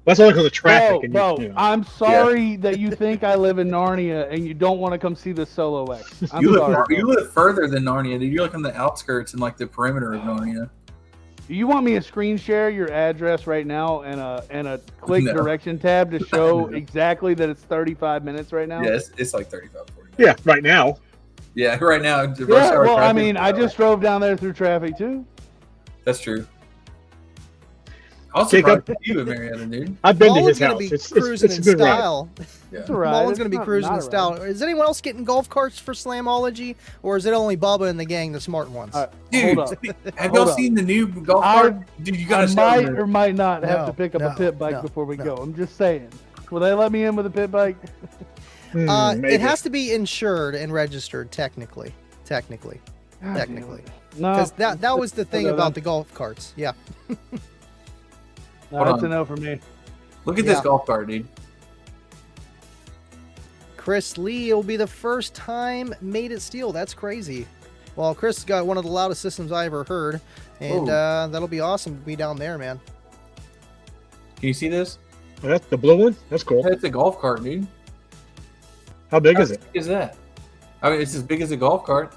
That's only because of traffic. Bro, and I'm sorry that you think I live in Narnia and you don't want to come see the Solo X. I'm You sorry. live, bro. you live further than Narnia, dude. You're like on the outskirts and like the perimeter of Narnia. You want me to screen share your address right now and a quick No. direction tab to show No. exactly that it's 35 minutes right now? Yeah, it's like 35, 40 minutes. Yeah, right now. Yeah, right now. rush Yeah, hour well, I traffic, mean, I just drove down there through traffic too. That's true. I was surprised with you, Marietta, dude. I've been to Mullen's his gonna house. be It's cruising a in good ride. style. Yeah. It's a ride. Mullen's It's gonna be not- cruising not in a style. ride. Is anyone else getting golf carts for Slamology, or is it only Bubba and the gang, the smart ones? All right, Dude, hold up. have Hold y'all up. seen the new golf cart? Dude, you I gotta show might them. or might not have No, to pick up no, a pit bike no, before we no. go. I'm just saying. Will they let me in with a pit bike? Maybe. It has to be insured and registered technically. Technically, God technically, damn it. No, because that was the thing Okay, about then. the golf carts. Yeah. no, Hold that's on. a no for me. Look at this Yeah. golf cart, dude. Chris Lee will be the first time made it steel. That's crazy. Well, Chris got one of the loudest systems I ever heard, and Whoa. that'll be awesome to be down there, man. Can you see this? Oh, that's the blue one. That's cool. That's a golf cart, dude. How big How is it? big is that? I mean, it's as big as a golf cart.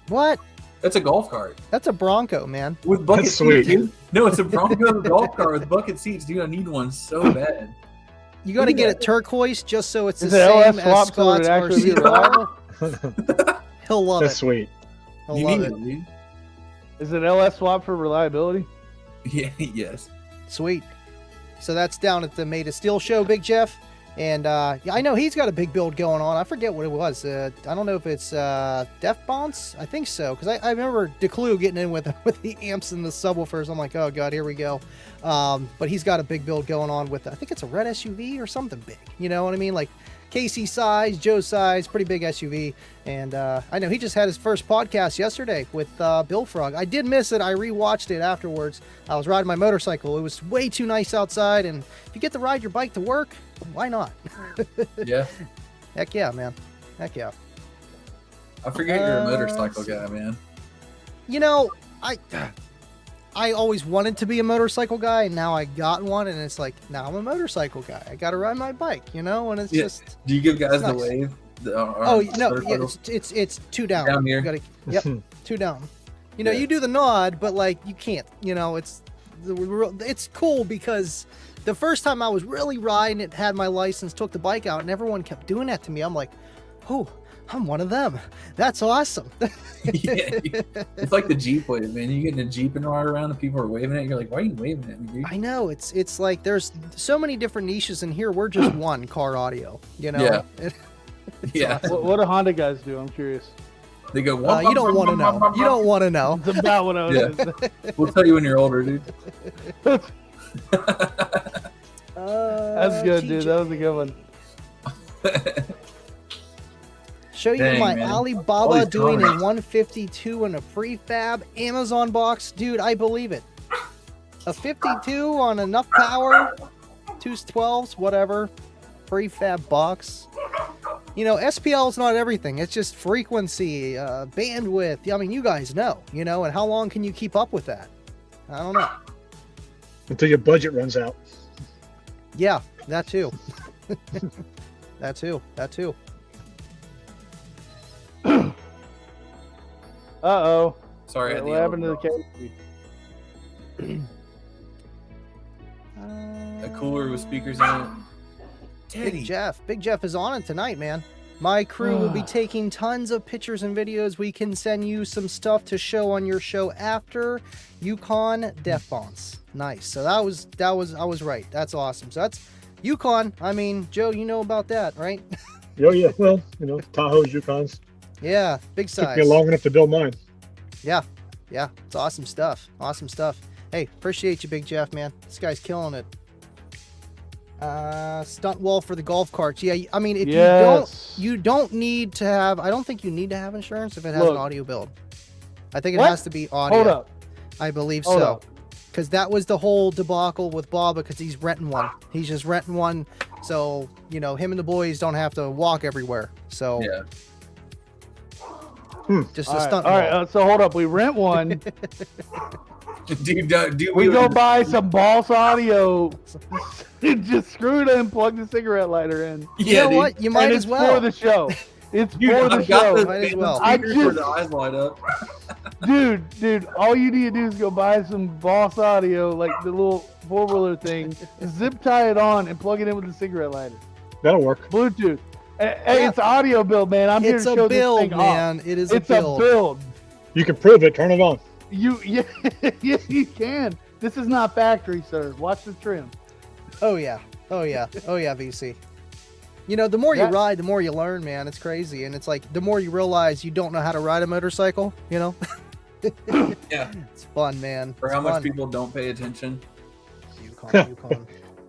What? That's a golf cart That's a Bronco, man. with bucket That's seats, sweet. dude. No, it's a Bronco golf cart with bucket seats, dude. I need one so bad. You got to Look at get that. it turquoise just so it's Is the it same LS as swap so it Scott's actually be RC. reliable? He'll love That's it. sweet. He'll You love need it. it, dude. Is it LS swap for reliability? Yeah, yes. Sweet. So that's down at the Made of Steel show, Big Jeff. And yeah, I know he's got a big build going on. I forget what it was. I don't know if it's Def Bonds. I think so. Because I remember DeClue getting in with the amps and the subwoofers. I'm like, oh, God, here we go. But he's got a big build going on with, I think it's a red SUV or something big. You know what I mean? Like Casey size, Joe size, pretty big SUV. And I know he just had his first podcast yesterday with Bill Frog. I did miss it. I rewatched it afterwards. I was riding my motorcycle. It was way too nice outside. And if you get to ride your bike to work, why not? Yeah. Heck yeah, man. Heck yeah. I forget you're a motorcycle guy, man. You know, I always wanted to be a motorcycle guy, and now I got one, and it's like, now I'm a motorcycle guy. I got to ride my bike, you know, and it's Yeah. just. Do you give guys the Nice. wave? Oh no, yeah, it's two down. Down here? You gotta, yep, two down. You know, Yeah. you do the nod, but like you can't. You know, it's cool because the first time I was really riding it, had my license, took the bike out, and everyone kept doing that to me. I'm like, oh, I'm one of them. That's awesome. Yeah, it's like the Jeep wave, man. You get in a Jeep and ride around and people are waving at you. You're like, why are you waving at me, dude? I know it's like there's so many different niches, and here we're just one car audio. You know. Yeah. Yeah. What do Honda guys do? I'm curious. They go, You don't want to know. You don't want to know. It's about what I was Yeah. gonna say. We'll tell you when you're older, dude. That's good, dude. That was a good one. Show you Dang, my man. All Alibaba these doing a comments. 152 in a prefab Amazon box. Dude, I believe it. A 52 on enough power, 212s, whatever. Prefab box. You know, SPL is not everything. It's just frequency, bandwidth. I mean, you guys know, you know, and how long can you keep up with that? I don't know. Until your budget runs out. Yeah, that too. That too. That too. Uh-oh. Sorry, I had What the happened to the elbow. case? A cooler with speakers in it. Big Jeff is on it tonight, man. My crew will be taking tons of pictures and videos. We can send you some stuff to show on your show after Yukon Def Bonds. Nice. So I was right. That's awesome. So that's Yukon. I mean, Joe, you know about that, right? Oh yeah. Well, you know, Tahoe's, Yukons. Yeah, big Took size. me long enough to build mine. Yeah, it's awesome stuff. Awesome stuff. Hey, appreciate you, Big Jeff, man. This guy's killing it. Stunt wall for the golf carts. Yeah, I mean, if you don't need to have. I don't think you need to have insurance if it has an audio build. I think it What? has to be audio. Hold up. I believe Hold so. up. Because that was the whole debacle with Bob, because he's renting one. He's just renting one, so you know him and the boys don't have to walk everywhere. So Yeah. just a All right, stunt all wall. right, so hold up. We rent one. Dude, We go buy some Boss audio. Just screw it in, plug the cigarette lighter in. You Yeah, know dude. what? You might And as it's well. for the show. It's Dude, for the I've got show. the Might as phantom well. speakers where I the eyes light up. Dude, all you need to do is go buy some Boss audio, like the little four-wheeler thing, zip tie it on, and plug it in with the cigarette lighter. That'll work. Bluetooth. Hey, Yeah. it's audio build, man. I'm here It's to a show this build, thing off. man. It is It's a a build. build. You can prove it. Turn it on. Yeah, you can. This is not factory, sir. Watch the trim. Oh yeah, VC. You know, the more you That- ride, the more you learn, man. It's crazy, and it's like the more you realize you don't know how to ride a motorcycle. You know, Yeah. it's fun, man. For It's how much fun. people don't pay attention. Yukon.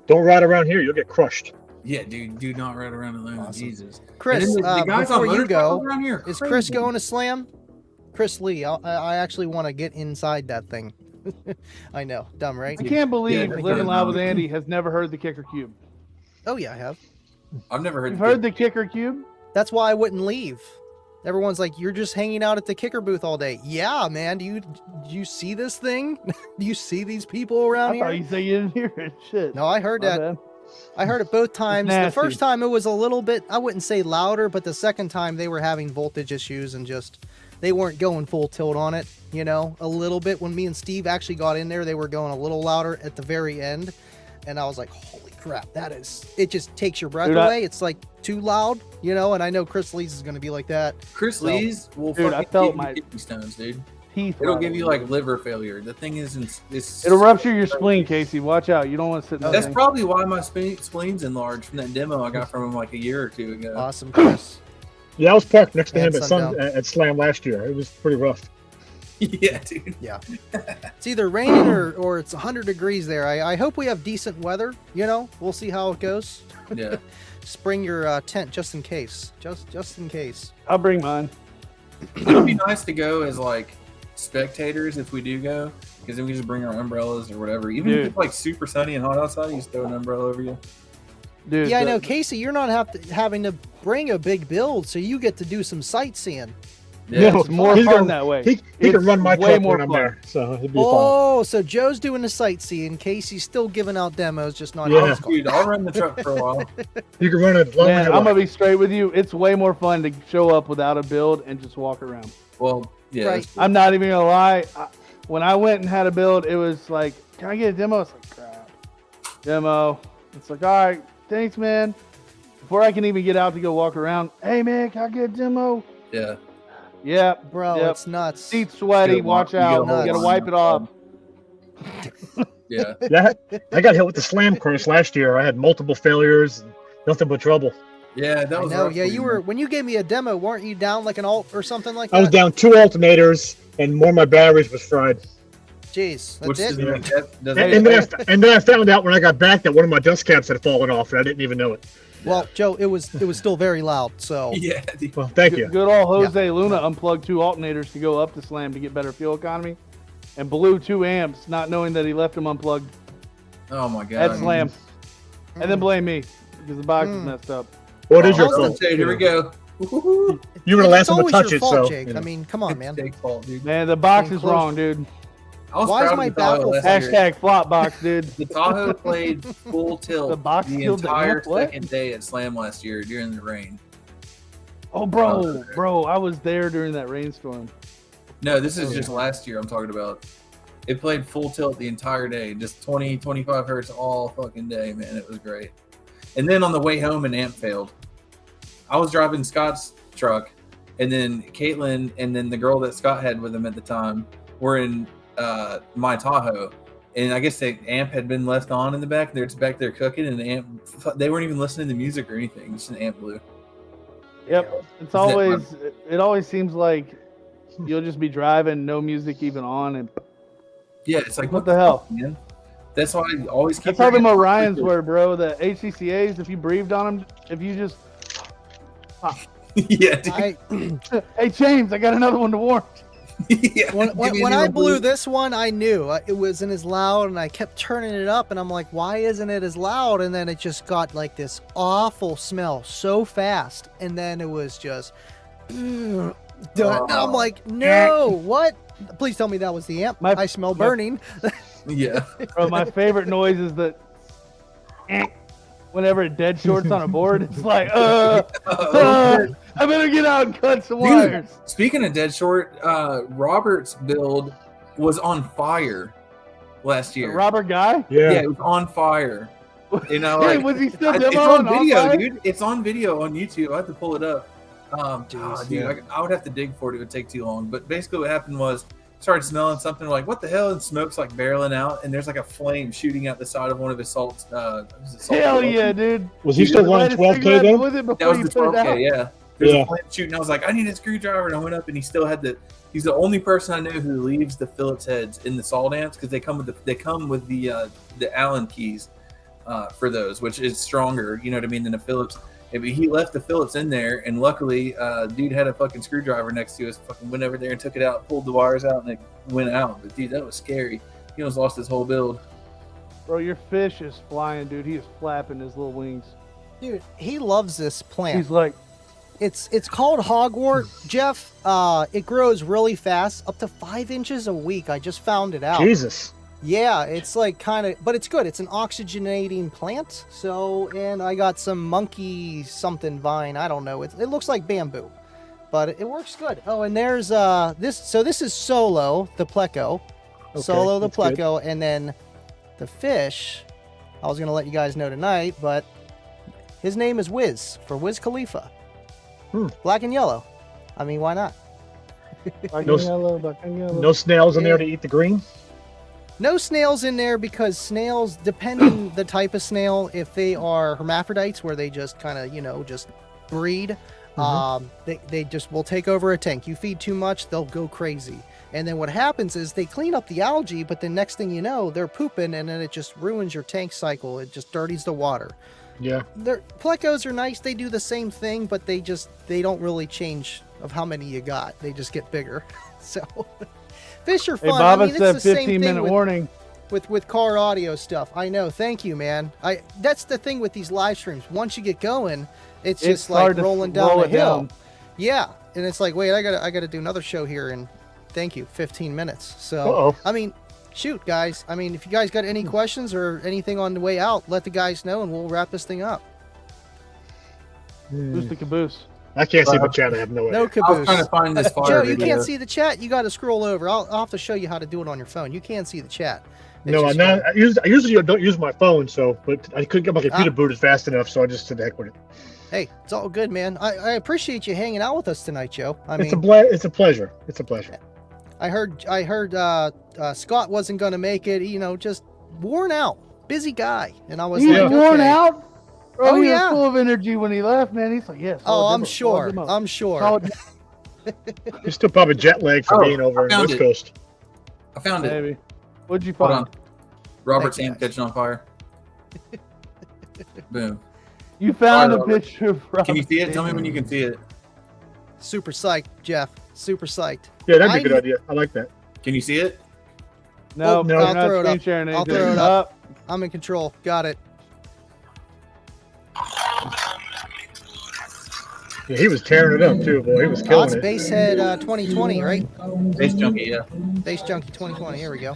Don't ride around here, you'll get crushed. Yeah, dude, do not ride around alone. Awesome. Jesus. Chris, And then the guys on before you motorcycles go, around here are is crazy. Chris going to Slam? Chris Lee, I actually want to get inside that thing. I know, dumb, right? I can't believe Yeah, Living yeah. Loud with Andy has never heard the kicker cube. Oh yeah, I have. I've never heard. You've heard the kicker cube? That's why I wouldn't leave. Everyone's like, "You're just hanging out at the kicker booth all day." Yeah, man. Do you see this thing? Do you see these people around I here? thought you said you didn't hear it. Shit. No, I heard My that. bad. I heard it both times. The nasty. first time it was a little bit, I wouldn't say louder, but the second time they were having voltage issues and just they weren't going full tilt on it, you know, a little bit. When me and Steve actually got in there, they were going a little louder at the very end. And I was like, holy crap, it just takes your breath Dude, away. It's like too loud, you know, and I know Chris Lee's is going to be like that. Chris So- Lee's will Dude, I fucking felt give you my- kidney stones, dude. Teeth. It'll rattle. give you like liver failure. The thing is, it's It'll rupture your spleen, Casey. Watch out. You don't want to sit in that That's thing. probably why my spleen's enlarged from that demo I got from him like a year or two ago. Awesome, Chris. Yeah, I was parked next to And him sundown. at Slam last year. It was pretty rough. Yeah, dude. It's either raining or it's 100 degrees there. I hope we have decent weather, you know. We'll see how it goes. Yeah. Just bring your tent just in case. Just in case. I'll bring mine. It would be nice to go as like spectators if we do go, because then we just bring our umbrellas or whatever. Even if Dude. it's like super sunny and hot outside, you just throw an umbrella over you. Dude, Yeah, I know, Casey. You're not having to bring a big build, so you get to do some sightseeing. Yeah, It's more He's fun gonna- that way. He It's can run my way truck more when I'm fun. there, so it'd be fine. Oh, so Joe's doing the sightseeing. Casey's still giving out demos, just not in Yeah. his car. dude, I'll run the truck for a while. You can run it long Man, as you I'm gonna like. be straight with you. It's way more fun to show up without a build and just walk around. Well, yeah. Right. I'm not even gonna lie. When I went and had a build, it was like, "Can I get a demo?" It's like, "Crap, demo." It's like, "All right, thanks, man." Before I can even get out to go walk around, "Hey, man, can I get a demo?" Yeah. Yeah, Bro, Yep. it's nuts. seat's sweaty. Good Watch luck. out. You You gotta gotta wipe it off. Yeah. Yeah, I got hit with the slam curse last year. I had multiple failures, and nothing but trouble. Yeah, that I was know. rough Yeah, for you were when you gave me a demo. Weren't you down like an alt or something like that? I was down 2 alternators, and one of my batteries was fried. Jeez, that's Which it. doesn't make that doesn't And, make and then I found out when I got back that one of my dust caps had fallen off, and I didn't even know it. Well, Joe, it was still very loud. So Yeah, dude. Well, thank you. Good old Jose Luna unplugged 2 alternators to go up to Slam to get better fuel economy, and blew 2 amps, not knowing that he left them unplugged Oh my god. at Slam, and then blame me because the box is Mm. messed up. What is your Also- fault? Here we go. Woo-hoo-hoo. You were the it's last one to always touch your it, fault, so Jake. you know. I mean, come on, It's man. Jake's fault, dude. Man, the box Being is close. wrong, dude. I was Why is proud my of the Tahoe baffle last year. Hashtag flop box, dude. The Tahoe played full tilt The box the killed the entire amp? What? second day at Slam last year during the rain. Oh, bro, I was there during that rainstorm. No, this is Oh, just last year I'm talking about. It played full tilt the entire day, just 20, 25 hertz all fucking day, man. It was great. And then on the way home, an amp failed. I was driving Scott's truck, and then Caitlin and then the girl that Scott had with him at the time were in my Tahoe. And I guess the amp had been left on in the back. They're just back there cooking, and the amp, they weren't even listening to music or anything. Just an amp blew. Yep, it always seems like you'll just be driving, no music even on, and Yeah, it's like, what the hell? man? That's why I always keep That's how the your amp Orions on. were, bro. The HCCAs, if you breathed on them, if you just, Yeah, dude. I hey James, I got another one to warn. Yeah, when give me when a I little blew boost. this one, I knew it wasn't as loud, and I kept turning it up, and I'm like, why isn't it as loud? And then it just got like this awful smell so fast, and then it was just done. And I'm like, no, what? Please tell me that was the amp. My- I smell my- burning. Yeah. Bro, my favorite noise is the whenever it dead shorts on a board. It's like, I better get out and cut some Dude, wires. speaking of dead short, Robert's build was on fire last The year. Robert guy? Yeah, Yeah. it was on fire. You know, Hey, like, was he still it's demoing on video, fire? dude. It's on video on YouTube. I have to pull it up. Jeez, Dude, yeah. I would have to dig for it. It would take too long. But basically, what happened was started smelling something. We're like, what the hell? And smoke's like barreling out, and there's like a flame shooting out the side of one of his salt. Hell yeah, dude. Was he still running 12K then? With it That before was you the put it out? 12K, yeah. There's Yeah. a flame shooting. I was like, I need a screwdriver, and I went up, and he still had he's the only person I know who leaves the Phillips heads in the salt amps because they come with the Allen keys for those, which is stronger, you know what I mean, than a Phillips. He left the Phillips in there, and luckily, dude had a fucking screwdriver next to us. Fucking went over there and took it out, pulled the wires out, and it went out. But dude, that was scary. He almost lost his whole build. Bro, your fish is flying, dude. He is flapping his little wings. Dude, he loves this plant. He's like, It's called hogwort, Jeff. It grows really fast, up to 5 inches a week. I just found it out. Jesus. Yeah, it's like kind of, but it's good. It's an oxygenating plant. So, and I got some monkey something vine. I don't know. It looks like bamboo, but it works good. Oh, and there's this. So this is Solo the pleco, Okay, Solo the that's good. pleco, and then the fish. I was gonna let you guys know tonight, but his name is Wiz for Wiz Khalifa. Black and yellow. I mean, why not? black No and s- yellow, black and yellow. No snails in there to eat the green? No snails in there because snails, depending the type of snail, if they are hermaphrodites where they just kind of, just breed, they just will take over a tank. You feed too much, they'll go crazy. And then what happens is they clean up the algae, but the next thing you know, they're pooping and then it just ruins your tank cycle. It just dirties the water. Yeah. Plecos are nice. They do the same thing, but they don't really change of how many you got. They just get bigger. So fish are Hey, fun. Baba I mean, said it's the same 15-minute thing with, warning. with car audio stuff. I know. Thank you, man. That's the thing with these live streams. Once you get going, it's just like hard to rolling down roll a it hill. down. Yeah, and it's like, wait, I gotta do another show here in, thank you, 15 minutes. So Uh-oh. I mean, shoot, guys. I mean, if you guys got any questions or anything on the way out, let the guys know, and we'll wrap this thing up. Boost the caboose. I can't see the chat. I have no idea. No I was caboose. trying to find this fire Joe, you video. can't see the chat. You got to scroll over. I'll have to show you how to do it on your phone. You can't see the chat. It's No, just I usually don't use my phone, but I couldn't get my computer booted fast enough, so I just said heck with it. Hey, it's all good, man. I appreciate you hanging out with us tonight, Joe. I mean, It's a pleasure. It's a pleasure. I heard Scott wasn't going to make it. Just worn out, busy guy, and I was He's like, worn okay. out. Bro, Oh, he yeah. was full of energy when he left, man. He's like, yes. Oh, I'm sure. I'm sure. Solid, You're still probably jet lagged from Oh, being over I on the found West it. Coast. I found it. maybe. What'd you Hold find? on. Robert's Thanks, hand guys. catching on fire. Boom. You found Fire, a Robert. picture of Can you Robert. see it? Tell me when you can see it. Super psyched, Jeff. Super psyched. Yeah, that'd be a I good kn- idea. I like that. Can you see it? No, Oh, no, I'll not throw it screen up. sharing I'll anything. throw it up. I'm in control. Got it. Yeah, he was tearing it up too, boy. He was killing It's it. Basehead 2020, right? Base junkie, yeah. Base Junkie 2020. Here we go.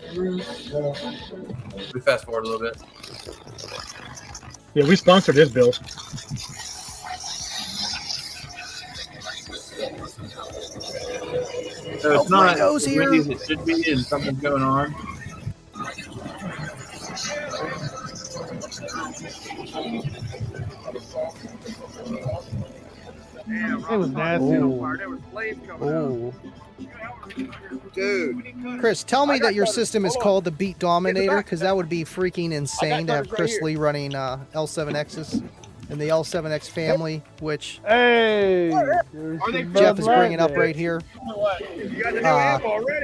We fast forward a little bit. Yeah, we sponsored his build. So it's not Fuego's as here. windy as it should be, and something's going on. It was nasty. Oh. Chris, tell me that your system is called the Beat Dominator, because that would be freaking insane to have Chris Lee running L7Xs in the L7X family, which Hey! Jeff is bringing up right here.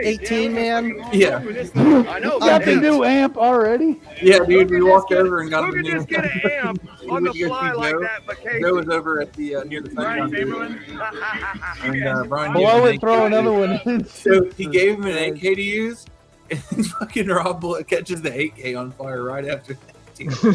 18 man. Yeah. You got the new amp already? Yeah, dude, we walked over and got Who the could new. just get an amp on We the went to go fly see like Joe. that, but Casey? Joe was over at the near the Brian sundown. Chamberlain? And Brian Blow gave it, him throw an another 8K. one in. So he gave him an 8K to use, and fucking Rob Bullet catches the 8K on fire right after that.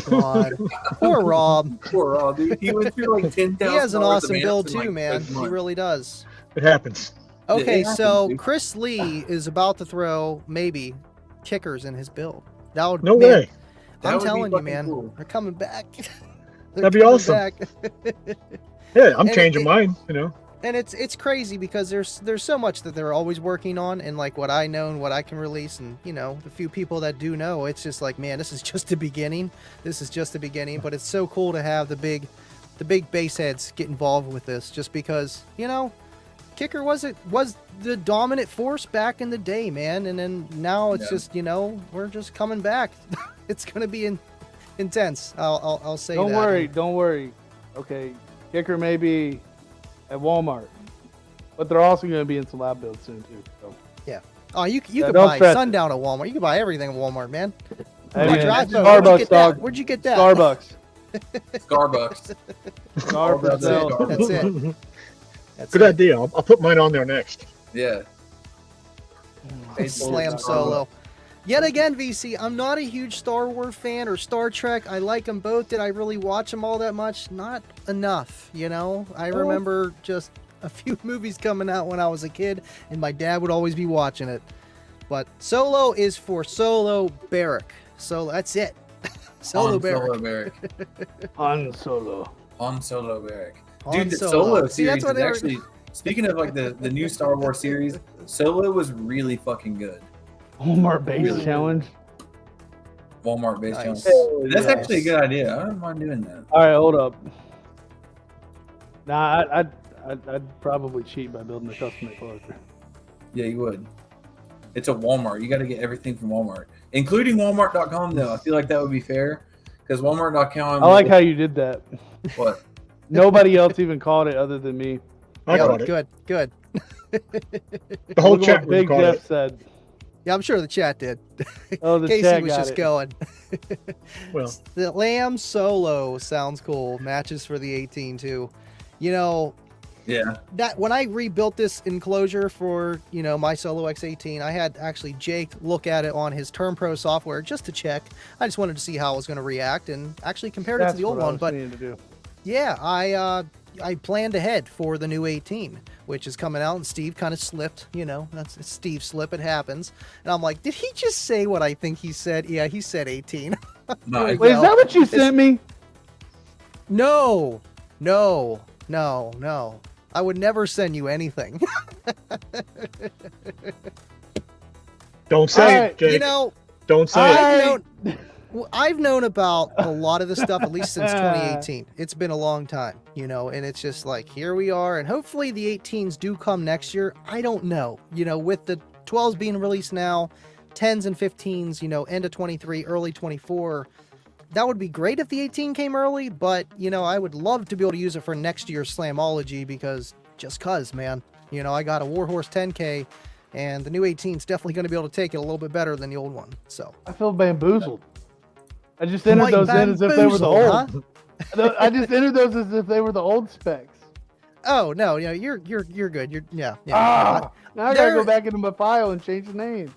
God. Poor Rob. Poor Rob, dude. He went through like 10,000. He has an awesome build too, man. He really does. It happens. Okay, it happens, so dude. Chris Lee is about to throw maybe kickers in his build. That would No man, way. That I'm would be telling you, fucking man, cool. they're coming back. They're That'd be coming awesome. back. Yeah, I'm And changing mine, you know. And it's crazy because there's so much that they're always working on, and like what I know and what I can release, and the few people that do know, it's just like, man, this is just the beginning. This is just the beginning, but it's so cool to have the big bass heads get involved with this, just because Kicker was the dominant force back in the day, man, and then now it's just we're just coming back. It's gonna be intense. I'll say Don't that. Don't worry. Okay, Kicker may be at Walmart, but they're also going to be in some lab builds soon too. So. Yeah. Oh, you Yeah, could don't buy stress Sundown at Walmart. You can buy everything at Walmart, man. Hey, My man, drive-thru, Starbucks, dog. Where'd you get that? Starbucks. Starbucks. Starbucks. That's it. That's Good it. idea. I'll put mine on there next. Yeah. Slam Solo. Yet again, VC, I'm not a huge Star Wars fan or Star Trek. I like them both. Did I really watch them all that much? Not enough, I remember just a few movies coming out when I was a kid, and my dad would always be watching it. But Solo is for Solo Barrack. So that's it. Solo Barrack. Han Solo. Han Solo Barrack. Han Dude, the Solo. Solo See, series that's what is they were- actually, speaking of like the new Star Wars series, Solo was really fucking good. Walmart base Really? challenge. Walmart based Nice. challenge. That's Yes. actually a good idea. I don't mind doing that. All right, hold up. Nah, I'd probably cheat by building a custom enclosure. Yeah, you would. It's a Walmart. You got to get everything from Walmart, including Walmart.com. Though I feel like that would be fair because Walmart.com. I like how you did that. What? Nobody else even caught it other than me. I Yeah, got it. good. The whole Look at chat what room Big caught Jeff it. said. Yeah, I'm sure the chat did. Oh, the Casey chat was got just it. going. Well, The Lamb Solo sounds cool. Matches for the 18 too. Yeah. That when I rebuilt this enclosure for my Solo X18, I had actually Jake look at it on his Term Pro software just to check. I just wanted to see how it was going to react, and actually compared it That's to the old what I one. was But meaning to do. yeah, I planned ahead for the new 18, which is coming out, and Steve kind of slipped. That's Steve slip. It happens, and I'm like, did he just say what I think he said? Yeah, he said 18. No, Here we Wait, is go. that what you sent me? No. I would never send you anything. don't say Alright, it, Jake. Don't say it. I've known about a lot of this stuff at least since 2018. It's been a long time, and it's just like, here we are, and hopefully the 18s do come next year. I don't know, with the 12s being released now, 10s and 15s, end of 23, early 24. That would be great if the 18 came early, but, I would love to be able to use it for next year's Slamology because, man, I got a Warhorse 10K, and the new 18 is definitely going to be able to take it a little bit better than the old one, so. I feel bambboozled. I just entered Like those in as if they were the bamboozled, old. I just entered those as if they were the old specs. Oh, no, you're good. Yeah. Ah, now I gotta They're- go back into my file and change the name.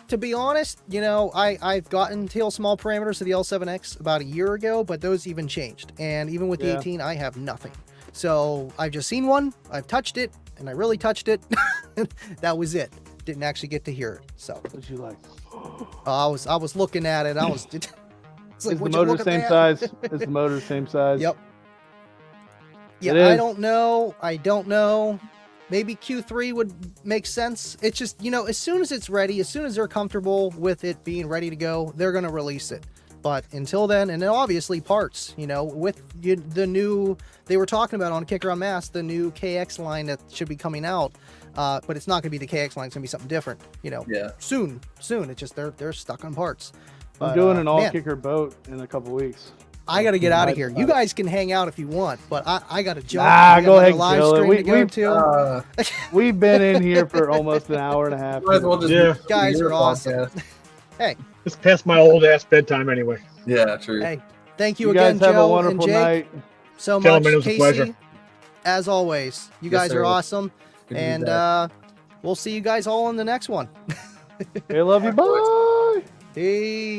To be honest, I've gotten tail small parameters of the L7X about a year ago, but those even changed. And even with the Yeah. 18, I have nothing. So I've just seen one, I've touched it, and I really touched it. That was it. Didn't actually get to hear it. So What you like? I was looking at it. It's like, Is the would you motor look at same that? size? Is the motor same size? Yep. Yeah, It I is. don't know. Maybe Q3 would make sense. It's just, as soon as it's ready, as soon as they're comfortable with it being ready to go, they're going to release it. But until then, and then obviously parts, with the new, they were talking about on Kicker Unmasked, the new KX line that should be coming out. But it's not going to be the KX line. It's going to be something different, Yeah. soon. It's just, they're stuck on parts. I'm But, doing an all man, kicker boat in a couple weeks. I got to get out of Might- here. You guys can hang out if you want, but I got a job. Nah, We got go another ahead, live Jill. stream to go We've- to. We've been in here for almost an hour and a half. Might as well just Yeah. do Guys your are awesome. podcast. It's past my old ass bedtime anyway. Yeah, true. Hey, thank you, You again, guys have a Joe and wonderful Jake, night. so Gentlemen, much. it was a Casey, pleasure. as always, you Yes, guys sir. are awesome, Good to be and back. we'll see you guys all in the next one. Hey, love you. Bye. Peace.